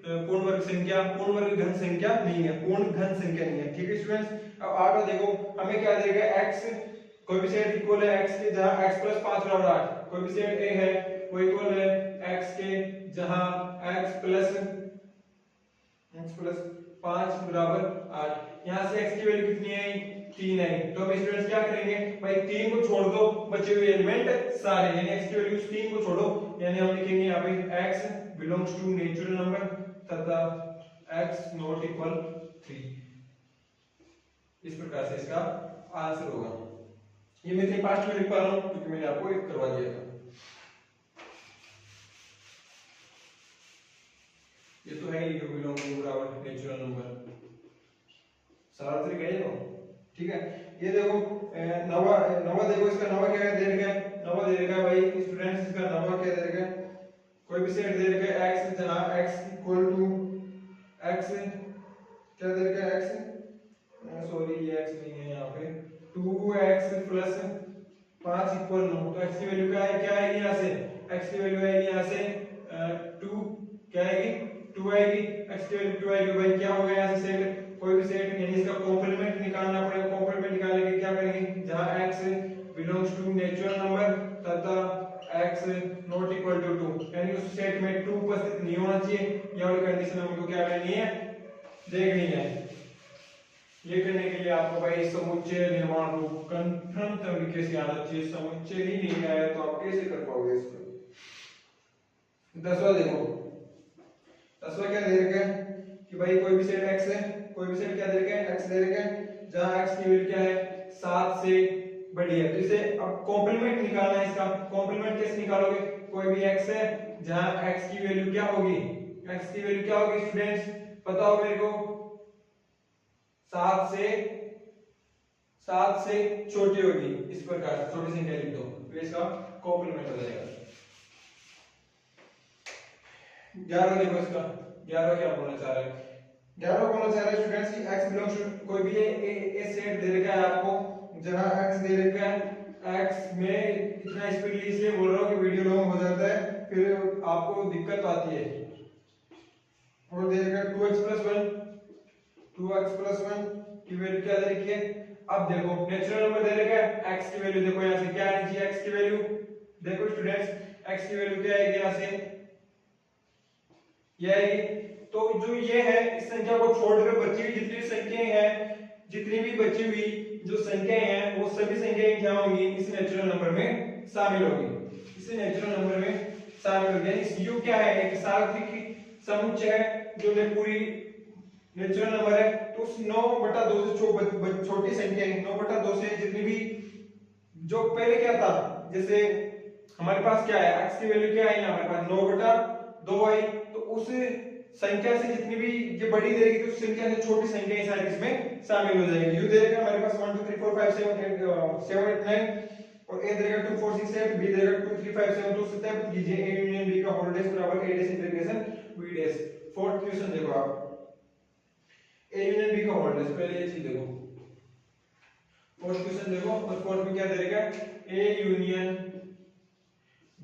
पूर्ण वर्ग संख्या, पूर्ण वर्ग घन संख्या नहीं है, पूर्ण घन संख्या नहीं है। ठीक है स्टूडेंट्स, अब आगे देखो हमें क्या देगा, x कोई भी सेट इक्वल है x के जहां x + 5 = 8। कोई भी सेट a है वो इक्वल है x के जहां x + 5 = 8। यहाँ से x की वैल्यू कितनी है? 3 है। तो हम स्टूडेंट्स क्या करेंगे भाई, 3 को छोड़ दो, बचे हुए एलिमेंट सारे, यानी x की वैल्यू 3 को छोड़ो, यानी हम लिखेंगे यहाँ पे x belongs to natural number तथा x नॉट इक्वल 3। इस प्रकार से इसका आंसर होगा। ये मैं इतनी फास्ट में लिख पा रहा हूँ क्योंकि मैंने आपको एक करवा दिया था। ये तो है ही बिलोंग टू बराबर नेचुरल नंबर, सारा तरीका है ये। ठीक है, ये देखो नवा देखो, इसका नवा क्या दे रखा है, नवा दे रखा है भाई स्टूडेंट्स, इसका नवा क्या दे रखा है, कोई भी सेट दे रखा है x जहां x इक्वल टू x क्या दे रखा है, x सॉरी ये x नहीं है यहाँ पे, 2x + 5 = 9। तो x की वैल्यू क्या है, क्या आएगी यहाँ से, x की वैल्यू आएगी यहाँ से 2, क्या आएगी 2 आएगी, x की वैल्यू 2 आएगी। भाई क्या हो गया यहाँ से सेट, कोई भी सेट, यानी इसका कॉम्प्लीमेंट निकालना पड़ेगा। कॉम्प्लीमेंट निकालने के क्या करेंगे, जहां x belongs to natural number तथा x नॉट इक्वल टू 2, यानी उस सेट में 2 उपस्थित नहीं होना चाहिए। ये वाली कंडीशन हमको क्या करनी है, देखनी है। ये करने के लिए आपको भाई समुच्चय निर्माण रूप कंफर्म तरीके से आना चाहिए। समुच्चय ही नहीं आया तो आप कैसे कर पाओगे इसको। 10वां देखो, 10वां क्या दे रखा है कि भाई कोई भी सेट x है, कोई भी सेट क्या दे रखा है, x दे रखा है, जहां x की वैल्यू क्या है 7 से बड़ी है। तो इसे अब कॉम्प्लीमेंट निकालना है। इसका कॉम्प्लीमेंट कैसे निकालोगे, कोई भी x है जहां x की वैल्यू क्या होगी, x की वैल्यू क्या होगी स्टूडेंट्स पता हो मेरे को, 7 से छोटी होगी। इस प्रकार से छोटी संख्या लिख दो तो इसका कॉम्प्लीमेंट हो जाएगा। 11 देखो, इसका 11 क्या बोलना चाह रहा है, 11 बोलना चाह रहा है स्टूडेंट्स की x बिलोंग्स टू, कोई भी ए सेट दे रखा है आपको जहां x दे रखा है। x में इतना स्पीडली इसलिए बोल रहा हूं कि वीडियो लॉन्ग हो जाता है, फिर आपको दिक्कत आती है। और दे रखा है 2x + 1 की वैल्यू क्या दे रखी है। अब देखो नेचुरल नंबर दे रखा है, x की वैल्यू देखो यहां से क्या आनी चाहिए, x की वैल्यू देखो स्टूडेंट्स, x की वैल्यू क्या आएगी यहां से, ये आएगी। तो जो ये है इस संख्या को छोड़कर बची हुई जितनी संख्याएं हैं, जितनी भी बची हुई जो संख्याएं हैं वो सभी संख्याएं क्या होंगी, इस नेचुरल नंबर में शामिल होगी। इस नेचुरल नंबर में शामिल होगी। इस u क्या है, एक सार्वत्रिक समुच्चय है जो में पूरी नेचुरल नंबर है। तो उस 9/2 से छोटी संख्या 9/2 से जितनी भी, जो पहले क्या था, जैसे हमारे पास क्या है x की वैल्यू क्या है, हमारे पास 9/2 आई, तो उस संख्या से जितनी भी ये बड़ी दे रही, तो उस संख्या से छोटी संख्याएं सारी इसमें शामिल हो जाएंगी। u दे रखा हमारे पास 1 2 3 4 5 7 8 9 और a देगा 2 4 6 7, b देगा 2 3 5 7। तो स्टेप कीजिए a यूनियन b का होल डेस बराबर a dash integration b dash. Fourth question देखो आप, a यूनियन b का होल डेस, पहले ये चीज देखो, फोर्थ क्वेश्चन देखो। और फोर्थ में क्या दे रखा है, a यूनियन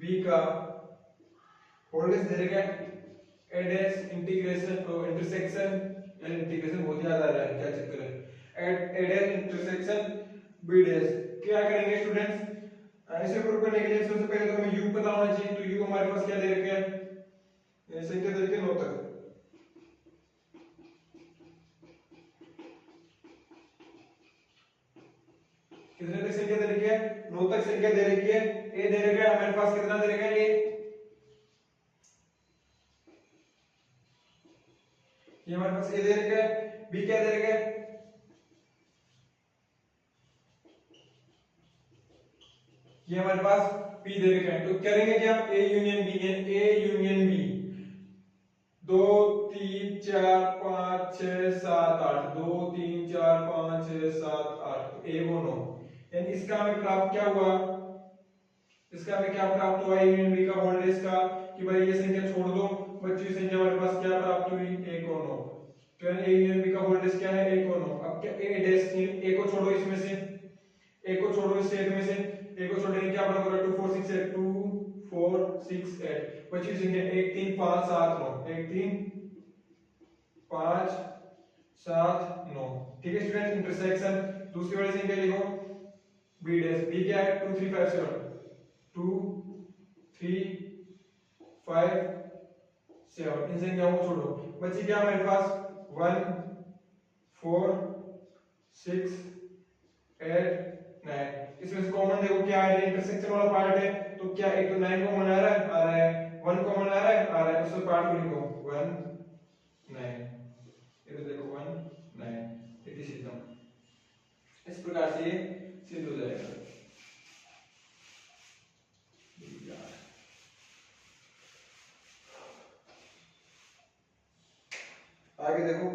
बी का होल्डेस दे रखा है, ए डैश इंटीग्रेशन और इंटरसेक्शन, इंटीग्रेशन बहुत ज्यादा आ रहा है, क्या चक्कर है, एट ए डैश इंटरसेक्शन बी डैश। क्या करेंगे स्टूडेंट्स, ऐसे प्रूव करने के लिए सबसे पहले तो हमें u पता होना चाहिए। तो u हमारे पास क्या दे रखा है, ऐसे क्या दे रखे 9 तक, कितने तक संख्या दे रखी है, 9 तक संख्या दे रखी है। a दे रखा है हमारे पास, कितना दे रखा है ये हमारे पास a दे रखा है, b क्या दे रखा है, ये हमारे पास p दे रखा है। तो करेंगे क्या, a union b, a union b 2 3 4 5 6 7 8, 2 3 4 5 6 7 8, तो a वो 9, यानी इसका हमें प्राप्त क्या हुआ, इसका हमें क्या प्राप्त हुआ यूनियन b का होल्डेस का, कि भाई ये संख्या छोड़ दो, बची हुई संख्या हमारे पास क्या प्राप्त हुई 1 और 9। तो यानी a यूनियन b का होल्डेस क्या है 1 और 9। अब क्या a डैश, a को छोड़ो इसमें से, a को छोड़ो इस सेट में से, a को छोड़ने क्या बराबर होगा 2 4 6 8, 2 4 6 8, बची हुई संख्या 1 3 5 7 9, 1 3 5 7 9। ठीक है स्टूडेंट, इंटरसेक्शन दूसरी वाली संख्या लिखो b डैश, b क्या है 2 3 5 7, 2 3 5 7, इन संख्याओं को छोड़ो, बची क्या हमारे पास 1 4 6 8 9। इसमें से कॉमन देखो क्या है, इंटरसेक्शन वाला पार्ट है, तो क्या एक तो 9 कॉमन आ रहा है 1 कॉमन आ रहा है, उस पार्ट को लिखो 1 9, इधर देखो 1 9, इतनी सीधा इस प्रकार से ये सिद्ध हो जाएगा। आगे देखो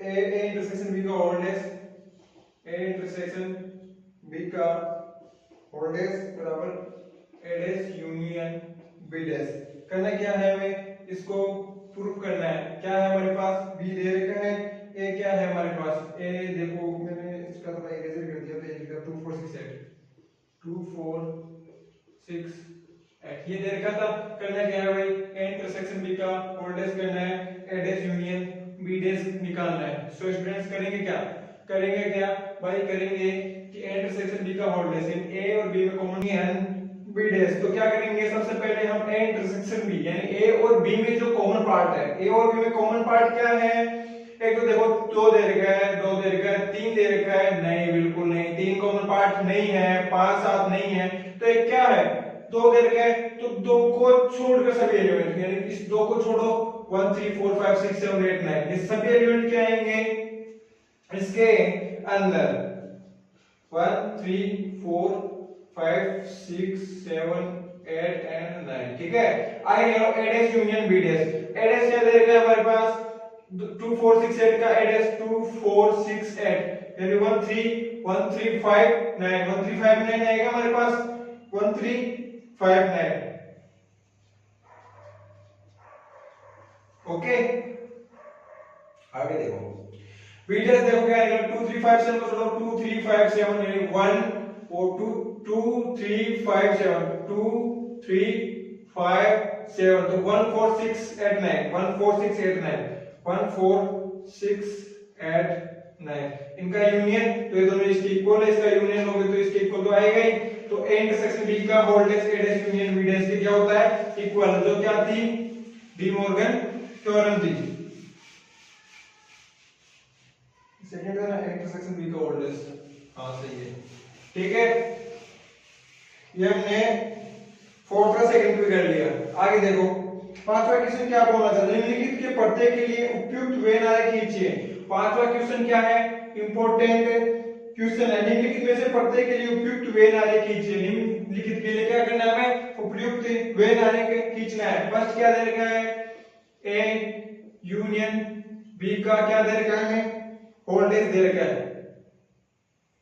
a इंटरसेक्शन b का होल्डेस, a इंटरसेक्शन b का होल्डेस बराबर a dash union b dash. करना क्या है, हमें इसको प्रूफ करना है। क्या है हमारे पास, b दे रखा है, a क्या है हमारे पास, a देखो मैंने इसका थोड़ा इरेजर कर दिया, तो ये लिखा 2 4 6 8, 2 4 6 8 ये दे रखा था। करना क्या है भाई, a इंटरसेक्शन b का होल्डेस करना है, a dash union b dash निकालना है। सो स्टूडेंट्स करेंगे क्या भाई, करेंगे कि a इंटरसेक्शन b का होल्डेस a और b में कॉमन है b डैश। तो क्या करेंगे, सबसे पहले हम a इंटरसेक्शन b यानी a और b में जो कॉमन पार्ट है, a और b में कॉमन पार्ट क्या है, एक तो देखो 2 दे रखा है, 2 दे रखा है, 3 दे रखा है, नहीं बिल्कुल नहीं, 3 कॉमन पार्ट नहीं है, 5 7 नहीं है, तो एक क्या है 2 दे रखा है, तो 2 को छोड़कर सभी एलिमेंट, यानी इस 2 को छोड़ो 1 3 4 5 6 7 8 9, ये सभी एलिमेंट क्या आएंगे इसके अंदर 1 3 4 5 6 7 8 एंड 9। ठीक है, आगे a dash union b dash, a dash क्या दे रखा है हमारे पास 2 4 6 8 का a डैश 2 4 6 8, यानी 1 3 5 9, 1 3 5 9 आएगा हमारे पास 1 3 5 9। ओके, आगे देखो b डैश देखो क्या आएगा 2 3 5 7 को छोड़ो 2 3 5 7, यानी 1 और 2 3 5 7, 2 3 5 7, तो 1 4 6 8 9, 1 4 6 8 9, 1 4 6 8 9, इनका यूनियन, तो ये दोनों इसके इक्वल है, इसका यूनियन होगा तो इसके इक्वल तो आएगा ही। तो a इंटरसेक्शन b का होल्डेस a dash union b dash के क्या होता है इक्वल, जो क्या थी डी मॉर्गन थ्योरम थी। सेकंड है ना इंटरसेक्शन b का होल्डेस, हां सही है। ठीक है, ये हमने फोर्थ का सेकंड भी कर लिया। आगे देखो पांचवा क्वेश्चन क्या बोला था, निम्नलिखित के प्रत्येक के लिए उपयुक्त वे नारे खींचिए। पांचवा क्वेश्चन क्या है, इंपॉर्टेंट क्वेश्चन है, निम्नलिखित में से प्रत्येक के लिए उपयुक्त वे नारे खींचिए। निम्नलिखित के लिए क्या करना है, हमें उपयुक्त वे नारे खींचना है। फर्स्ट क्या दे रखा है, ए यूनियन बी का क्या दे रखा है, होल्डेस दे रखा है।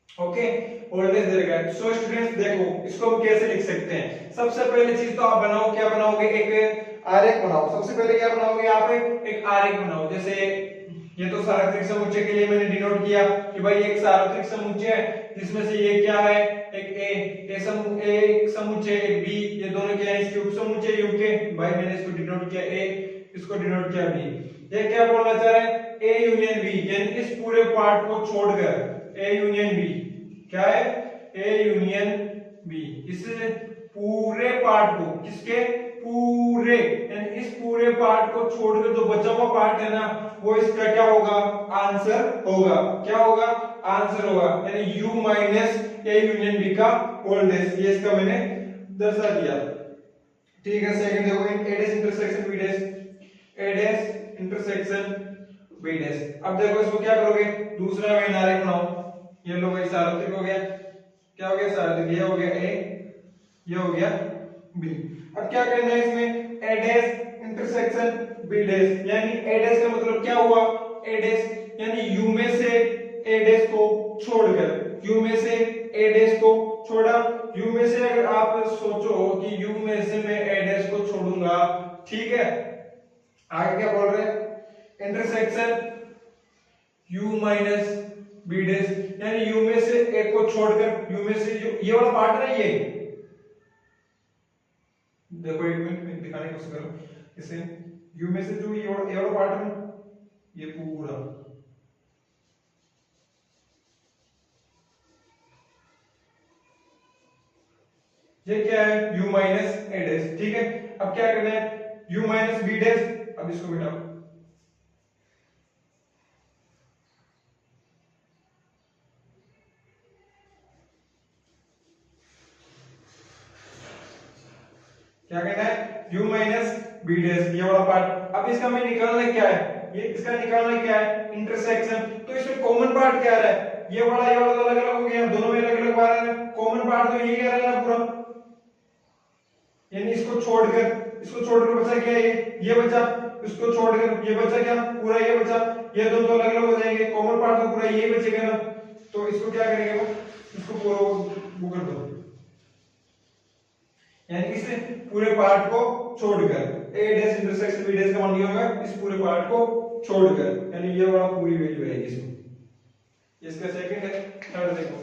ओके, होल्डेस दे रखा है। सो स्टूडेंट्स देखो इसको हम कैसे लिख सकते हैं। सबसे पहले चीज तो आप बनाओ, क्या बनाओगे, एक आरेख बनाओ। सबसे पहले क्या बनाओगे, यहाँ पे एक आरेख बनाओ। जैसे ये तो सार्वत्रिक समुच्चय के लिए मैंने डिनोट किया कि भाई एक सार्वत्रिक समुच्चय है जिसमें से ये क्या है, एक ए समुच्चय, एक बी, ये दोनों क्या है, इसके उप मैंने इसको डिनोट किया ए, इसको डिनोट किया बी। ये क्या बोलना चाह रहे हैं, ए यूनियन बी, यानी इस पूरे पार्ट को छोड़कर ए यूनियन बी क्या है, ए यूनियन बी, इस पूरे पार्ट को, किसके पूरे, यानी इस पूरे पार्ट को छोड़कर जो बचा हुआ पार्ट है ना, वो इसका क्या होगा, आंसर होगा। क्या होगा, आंसर होगा, यानी u minus A union B का होल डैश, ये इसका मैंने दर्शा दिया। ठीक है, सेकंड देखो, A dash intersection B dash, A dash intersection B dash. अब देखो इसको क्या करोगे, दूसरा वेन आरेख बनाओ। ये लो भाई सार्वत्रिक हो गया, क्या हो गया सार्वत्रिक, ये हो गया ए, ये हो गया बी। अब क्या करना है इसमें, ए डैश इंटरसेक्शन बी डैश, यानी ए डैश का मतलब क्या हुआ, ए डैश यानी u में से ए डैश को छोड़कर, u में से ए डैश को छोड़ा, u में से अगर आप सोचो कि u में से मैं ए डैश को छोड़ूंगा, ठीक है, आगे क्या बोल रहे हैं, intersection u minus B dash, यानी u में से ए को छोड़कर, u में से जो ये वाला पार्ट है, ये देखो एक मिनट दिखाने की कोशिश करो इसे, u में से जो ये वाला पार्ट है, ये पूरा, ये क्या है, u माइनस ए डैश। ठीक है, अब क्या करना है, u माइनस बी डैश, अब इसको मिटाओ, क्या कहना है, u माइनस बी डैश, ये वाला पार्ट। अब इसका मैं निकालना क्या है, ये इसका निकालना क्या है, इंटरसेक्शन। तो इसमें कॉमन पार्ट क्या आ रहा है, ये वाला तो अलग अलग हो गया, दोनों में अलग अलग आ रहा है, कॉमन पार्ट तो यही आ रहा है ना पूरा, यानी इसको छोड़कर बचा क्या, ये बचा, इसको छोड़कर ये बचा क्या, पूरा ये बचा, ये दोनों तो अलग अलग हो जाएंगे, कॉमन पार्ट तो पूरा यही बचेगा ना। तो इसको क्या करेंगे, वो इसको पूरा वो कर दो, यानी इस पूरे पार्ट को छोड़कर, ए डैश इंटरसेक्शन बी डैश का मान होगा इस पूरे पार्ट को छोड़कर, यानी ये वाला पूरी वैल्यू है इसमें। इसका सेकंड है। थर्ड देखो,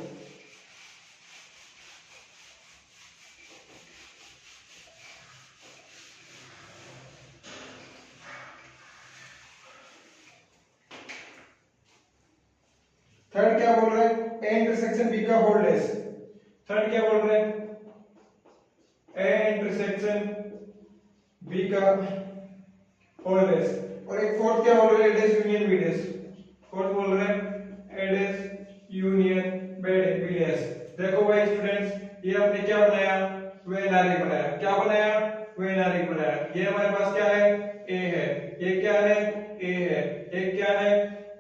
थर्ड क्या बोल रहे हैं, ए इंटरसेक्शन बी का होल डैश। थर्ड क्या बोल रहे हैं, ए इंटरसेक्शन बी का होल डैश। और एक फोर्थ क्या बोल रहे हैं, A dash union B dash. Fourth बोल रहे हैं A dash union B dash. देखो भाई स्टूडेंट्स, ये हमने क्या बनाया, वेन आरेख बनाया। क्या बनाया, वेन आरेख बनाया। ये हमारे पास क्या है, ए है, ये क्या है, ए है, ये क्या है,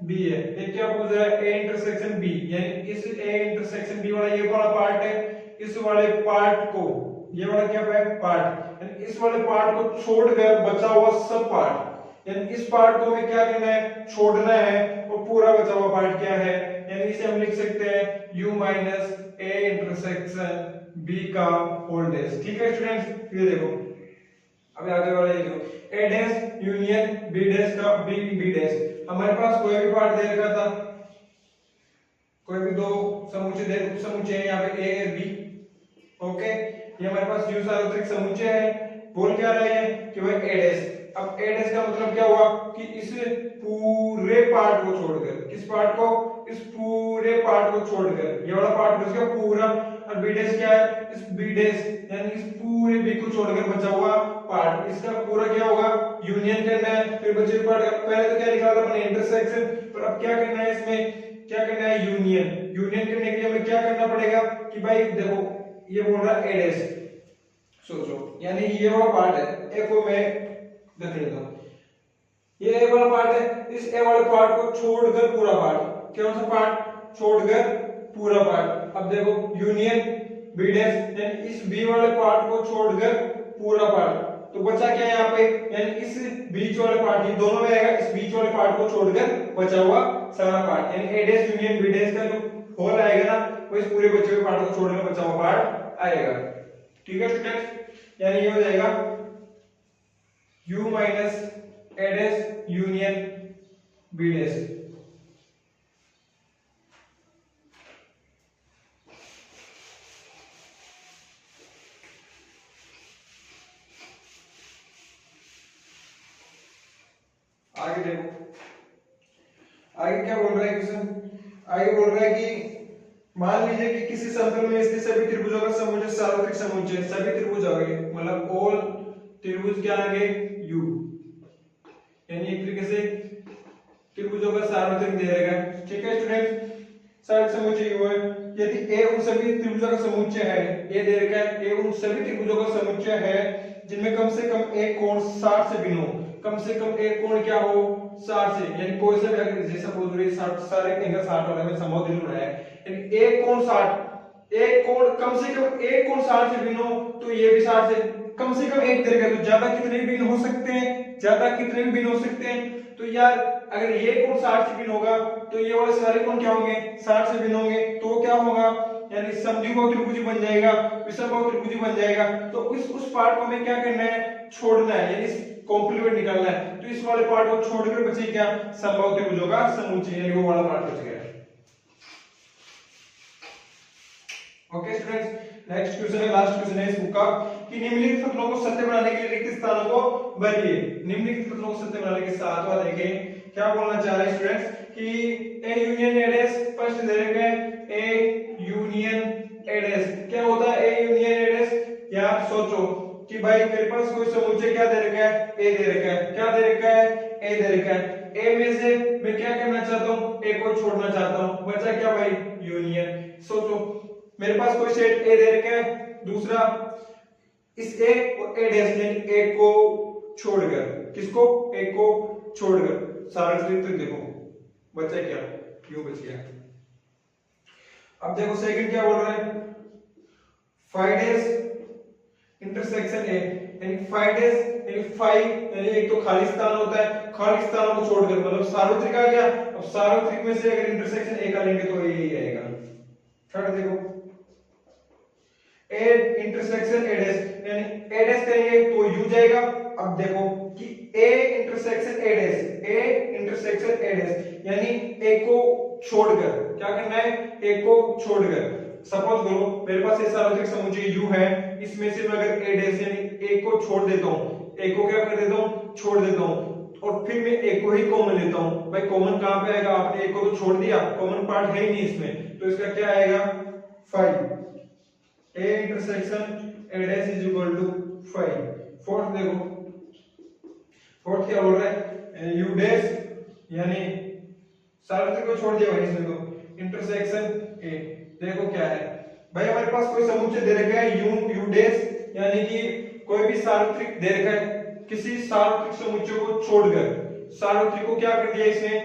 बी है। ये क्या पूछ रहा है, ए इंटरसेक्शन बी, यानी इस ए इंटरसेक्शन बी वाला ये वाला पार्ट है, इस वाले पार्ट को, ये वाला क्या है पार्ट, यानी इस वाले पार्ट को छोड़कर बचा हुआ सब पार्ट, यानी इस पार्ट को हमें क्या करना है, छोड़ना है, और पूरा बचा हुआ पार्ट क्या है, यानी इसे हम लिख सकते हैं u minus A intersection B का होल डैश। ठीक है स्टूडेंट्स, ये देखो अभी आगे वाला ये देखो, A dash union B dash का बी डैश। हमारे पास कोई भी पार्ट दे रखा था, कोई भी दो समुच्चय दे, उपसमुच्चय है यहाँ पे ए और बी। ओके, ये हमारे पास u सार्वत्रिक समुच्चय है। बोल क्या रहे हैं कि भाई ए डैश। अब ए डैश का मतलब क्या हुआ कि इस पूरे पार्ट को छोड़कर, किस पार्ट को, इस पूरे पार्ट को छोड़कर, ये वाला पार्ट इसका पूरा, और बी डैश क्या है, इस बी डैश यानी इस पूरे बी को छोड़कर बचा हुआ पार्ट, इसका पूरा क्या होगा, यूनियन करना है। फिर बचे हुए पार्ट, पहले तो क्या निकाला अपने इंटरसेक्शन, पर अब क्या करना है, इसमें क्या करना है, यूनियन। यूनियन करने के लिए हमें क्या करना पड़ेगा कि भाई देखो ये बोल रहा है ए डैश, सोचो यानी ये वाला पार्ट है, ए को मैं देख लेता हूं, ये ए वाला पार्ट है, इस ए वाले पार्ट को छोड़कर पूरा पार्ट, कौन सा पार्ट, छोड़कर पूरा पार्ट। अब देखो यूनियन बी डैश, यानी इस बी वाले पार्ट को छोड़कर पूरा पार्ट, तो बचा क्या है यहाँ पे, यानी इस बीच वाले पार्ट, ये दोनों में आएगा, इस बीच वाले पार्ट को छोड़कर बचा हुआ सारा पार्ट, यानी ए डैश यूनियन बी डैश का जो होल आएगा ना, वो इस पूरे बचे हुए पार्ट को छोड़कर बचा हुआ पार्ट आएगा। ठीक है स्टूडेंट्स, यानी ये हो जाएगा u माइनस ए डैश यूनियन बी डैश। आगे देखो, आगे क्या बोल रहा है क्वेश्चन, आगे बोल रहा है कि मान लीजिए कि किसी समतल में स्थित सभी त्रिभुजों का समुच्चय सार्वत्रिक समुच्चय, सभी त्रिभुज आ गए, मतलब ऑल त्रिभुज क्या आ गए U, यानी एक तरीके से त्रिभुजों का सार्वत्रिक दे रहेगा। ठीक है स्टूडेंट, सार्वत्रिक समुच्चय U है। यदि A उन सभी त्रिभुजों का समुच्चय है, A दे रखा है, A उन सभी त्रिभुजों का समुच्चय है जिनमें कम से कम एक कोण 60 से भिन्न हो, कम से कम एक कोण क्या हो 60 से, यानी कोई सा भी अगर जैसा बोल रही है 60 सारे एंगल 60 वाला में संभव दिल रहा है, यानी एक कोण 60, एक कोण कम से कम एक कोण 60 से भिन्न हो, तो ये भी 60 से कम एक देगा, तो ज्यादा कितने भी भिन्न हो सकते हैं, ज्यादा कितने भी भिन्न हो सकते हैं। तो यार अगर ये कोण 60 से भिन्न होगा तो ये वाले सारे कोण क्या होंगे 60 से भिन्न होंगे, तो क्या होगा, यानी समद्विबाहु त्रिभुज बन जाएगा, विषमबाहु त्रिभुज बन जाएगा। तो उस पार्ट को हमें क्या करना है, छोड़ना है, यानी कॉम्प्लीमेंट निकालना है। तो इस वाले पार्ट को छोड़कर बचे क्या, समबाहु त्रिभुजों का समुच्चय, यानी वो वाला पार्ट बच गया। ओके स्टूडेंट्स, नेक्स्ट क्वेश्चन है, लास्ट क्वेश्चन है इस बुक का, कि निम्नलिखित फलकों को सत्य बनाने के लिए रिक्त स्थानों को भरिए। निम्नलिखित फलकों को सत्य बनाने के साथ वाला देखें क्या बोलना चाह रहे हैं स्टूडेंट्स, कि A union A dash, first दे रखे हैं ए यूनियन ए डैश, क्या होता है ए यूनियन ए डैश। यार सोचो कि भाई मेरे पास कोई समुच्चय क्या दे रखा है, ए दे रखा है, क्या दे रखा है, ए दे रखा है। ए में से मैं क्या करना चाहता हूँ, ए को छोड़ना चाहता हूँ, बचा क्या भाई, यूनियन। सोचो मेरे पास कोई सेट ए दे रखा है, दूसरा इस ए और ए डैश यानी ए को छोड़कर, किसको, ए को छोड़कर सार्वत्रिक, तो देखो बचा क्या, यू बच गया। अब देखो सेकंड क्या बोल रहा है, 5 डैश इंटरसेक्शन ए, यानी 5 डैश यानी 5, यानी एक तो खाली स्थान होता है, खाली स्थानों को छोड़कर मतलब सार्वत्रिक आ गया। अब सार्वत्रिक में से अगर इंटरसेक्शन ए का लेंगे तो यही आएगा। थर्ड देखो ए इंटरसेक्शन ए डैश, यानी ए डैश करेंगे तो यू जाएगा। अब देखो कि ए intersection A dash, A intersection A dash यानी ए को छोड़कर क्या करना है, ए को छोड़कर। सपोज करो मेरे पास ये सार्वत्रिक समुच्चय U है, इसमें से मैं अगर ए डैश यानी ए को छोड़ देता हूँ, ए को क्या कर देता हूँ, छोड़ देता हूँ, और फिर मैं ए को ही कॉमन लेता हूँ। भाई कॉमन कहां पे आएगा, आपने ए को तो छोड़ दिया, कॉमन पार्ट है ही नहीं इसमें, तो इसका क्या आएगा 5, A intersection A dash is equal to 5। Fourth देखो, फोर्थ क्या बोल रहा है, यू डैश यानी सार्वत्रिक को छोड़ दिया भाई इसमें, तो इंटरसेक्शन ए, देखो क्या है भाई हमारे पास कोई समुच्चय दे रखा है यू डैश, यानी कि कोई भी सार्वत्रिक दे रखा है, किसी सार्वत्रिक समुच्चय को छोड़कर, सार्वत्रिक को क्या कर दिया इसने,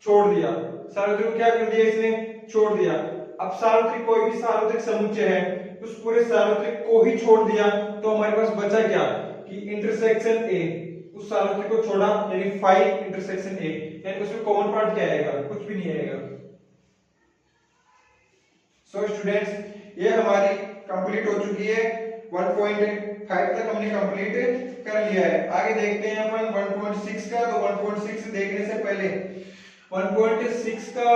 छोड़ दिया, सार्वत्रिक को क्या कर दिया इसने, छोड़ दिया। अब सार्वत्रिक कोई भी सार्वत्रिक समुच्चय है, उस पूरे सार्वत्रिक को ही छोड़ दिया, तो हमारे पास बचा क्या कि इंटरसेक्शन ए, उस सार्वत्रिक को छोड़ा यानी 5 इंटरसेक्शन ए, यानी उसमें कॉमन पार्ट क्या आएगा, कुछ भी नहीं आएगा। सो स्टूडेंट्स ये हमारी कंप्लीट हो चुकी है, 1.5 तक हमने कंप्लीट कर लिया है। आगे देखते हैं अपन 1.6 का। तो 1.6 देखने से पहले 1.6 का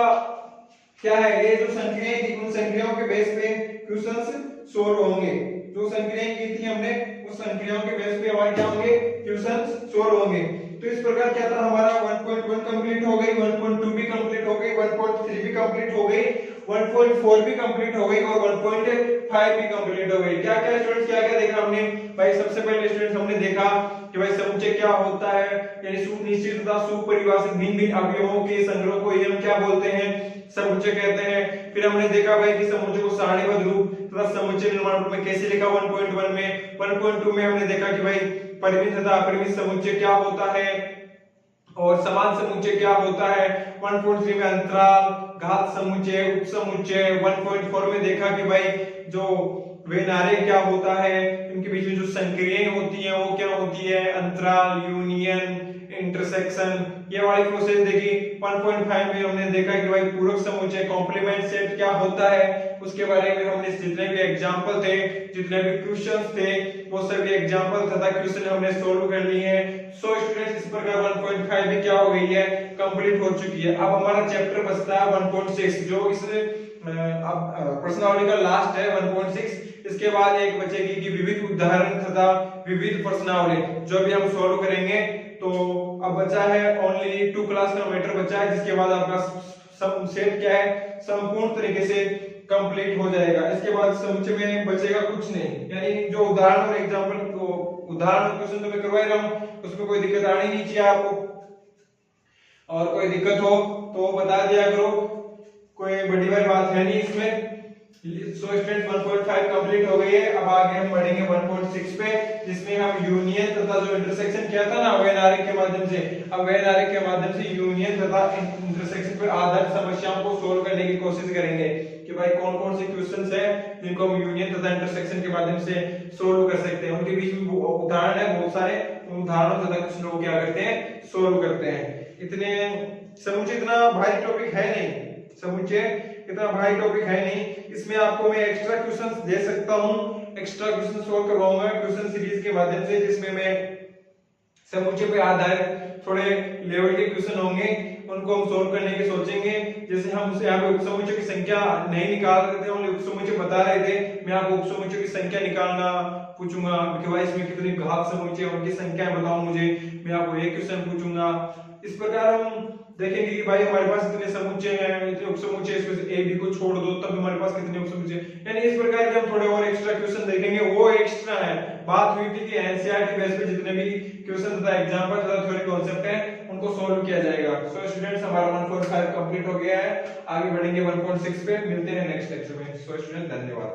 क्या है, ये जो संक्रियाएं थी उन संक्रियाओं के बेस पे क्वेश्चंस सोल्व होंगे। जो संक्रियाएं की थी हमने उस संक्रियाओं के बेस पे हमारे क्या होंगे, क्वेश्चंस सोल्व होंगे। तो इस प्रकार क्या था हमारा 1.1 कंप्लीट हो गई, 1.2 भी कंप्लीट हो गई, 1.3 भी कंप्लीट हो गई, 1.4 भी कंप्लीट हो गई और 1.5 भी कंप्लीट हो गई। क्या क्या स्टूडेंट्स क्या क्या देखा हमने भाई, सबसे पहले स्टूडेंट्स हमने देखा कि भाई समुच्चय क्या होता है, यानी सुनिश्चित तथा सुपरिभाषित भिन्न भिन्न अवयवों के संग्रह को हम क्या बोलते हैं, समुच्चय कहते हैं। फिर हमने देखा भाई कि समुच्चय को सारणीबद्ध रूप तथा समुच्चय निर्माण रूप में कैसे लिखा 1.1 में। 1.2 में हमने देखा कि भाई परिमित तथा अपरिमित समुच्चय क्या होता है और समान समुच्चय क्या होता है। 1.3 में अंतराल, घात समुच्चय, उप समुच्चय। 1.4 में देखा कि भाई जो वेनारे क्या होता है, इनके बीच में जो संक्रियाएं होती हैं वो क्या होती है, अंतराल, यूनियन, इंटरसेक्शन, ये वाली प्रोसेस देखी। 1.5 में हमने देखा कि भाई पूरक समुच्चय, कॉम्प्लीमेंट सेट क्या होता है, उसके बारे में हमने जितने भी एग्जांपल थे, जितने भी क्वेश्चंस थे, वो सभी एग्जांपल तथा क्वेश्चन हमने सोल्व कर लिए हैं। सो स्टूडेंट्स इस प्रकार 1.5 भी क्या हो गई है, कंप्लीट हो चुकी है। अब हमारा चैप्टर बचता है 1.6 जो इस प्रश्नावली का लास्ट है 1.6। इसके बाद एक बचेगी कि विविध उदाहरण तथा विविध प्रश्नावली, जो भी हम सोल्व करेंगे तो अब बचा है ओनली 2 क्लास का मैटर बचा है, जिसके बाद आपका सेट क्या है, संपूर्ण तरीके से कंप्लीट हो जाएगा। इसके बाद समुच्चय में बचेगा कुछ नहीं, यानी जो उदाहरण और एग्जांपल को उदाहरण क्वेश्चन तो मैं करवा रहा हूं, उसमें कोई दिक्कत आनी नहीं चाहिए आपको, और कोई दिक्कत हो तो बता दिया करो, कोई बड़ी बड़ी बात है नहीं इसमें। सो स्टूडेंट 1.5 कंप्लीट हो गई है। अब आगे हम बढ़ेंगे 1.6 पे, जिसमें हम यूनियन तथा जो इंटरसेक्शन किया था ना वेन आरेख के माध्यम से, अब वेन आरेख के माध्यम से यूनियन तथा इंटरसेक्शन पर आधारित समस्याओं को सोल्व करने की कोशिश करेंगे कि भाई कौन कौन से क्वेश्चंस हैं जिनको हम यूनियन तथा इंटरसेक्शन के माध्यम से सोल्व कर सकते हैं। उनके बीच में उदाहरण है बहुत सारे, उदाहरणों तथा कुछ लोग क्या करते हैं, सोल्व करते हैं। इतने समुच्चय इतना भारी टॉपिक है नहीं, समुच्चय इतना भारी टॉपिक है नहीं, इसमें आपको मैं एक्स्ट्रा क्वेश्चंस दे सकता हूं, एक्स्ट्रा क्वेश्चन सॉल्व करवाऊंगा क्वेश्चन सीरीज के माध्यम से, जिसमें मैं समुच्चय पे आधारित थोड़े लेवल के क्वेश्चन होंगे, उनको हम सोल्व करने की सोचेंगे। जैसे हम यहाँ पे उपसमुच्चय की संख्या नहीं निकाल रहे थे, हमने उपसमुच्चय बता रहे थे, मैं आपको उपसमुच्चय की संख्या निकालना पूछूंगा कि भाई इसमें कितनी घात समुच्चय उनकी संख्या बताओ मुझे, मैं आपको एक क्वेश्चन पूछूंगा। इस प्रकार हम देखेंगे कि भाई हमारे पास इतने समुच्चय हैं, इतने उपसमुच्चय, इसमें से ए बी को छोड़ दो तब हमारे पास कितने उपसमुच्चय, यानी इस प्रकार के हम थोड़े और एक्स्ट्रा क्वेश्चन देखेंगे। वो एक्स्ट्रा है, बात हुई थी कि एनसीईआरटी बेस पे जितने भी क्वेश्चन तथा एग्जांपल तथा थ्योरी कॉन्सेप्ट है उनको सोल्व किया जाएगा। सो स्टूडेंट्स हमारा 1.5 कंप्लीट हो गया है, आगे बढ़ेंगे 1.6 पे, मिलते हैं नेक्स्ट लेक्चर में। सो स्टूडेंट धन्यवाद।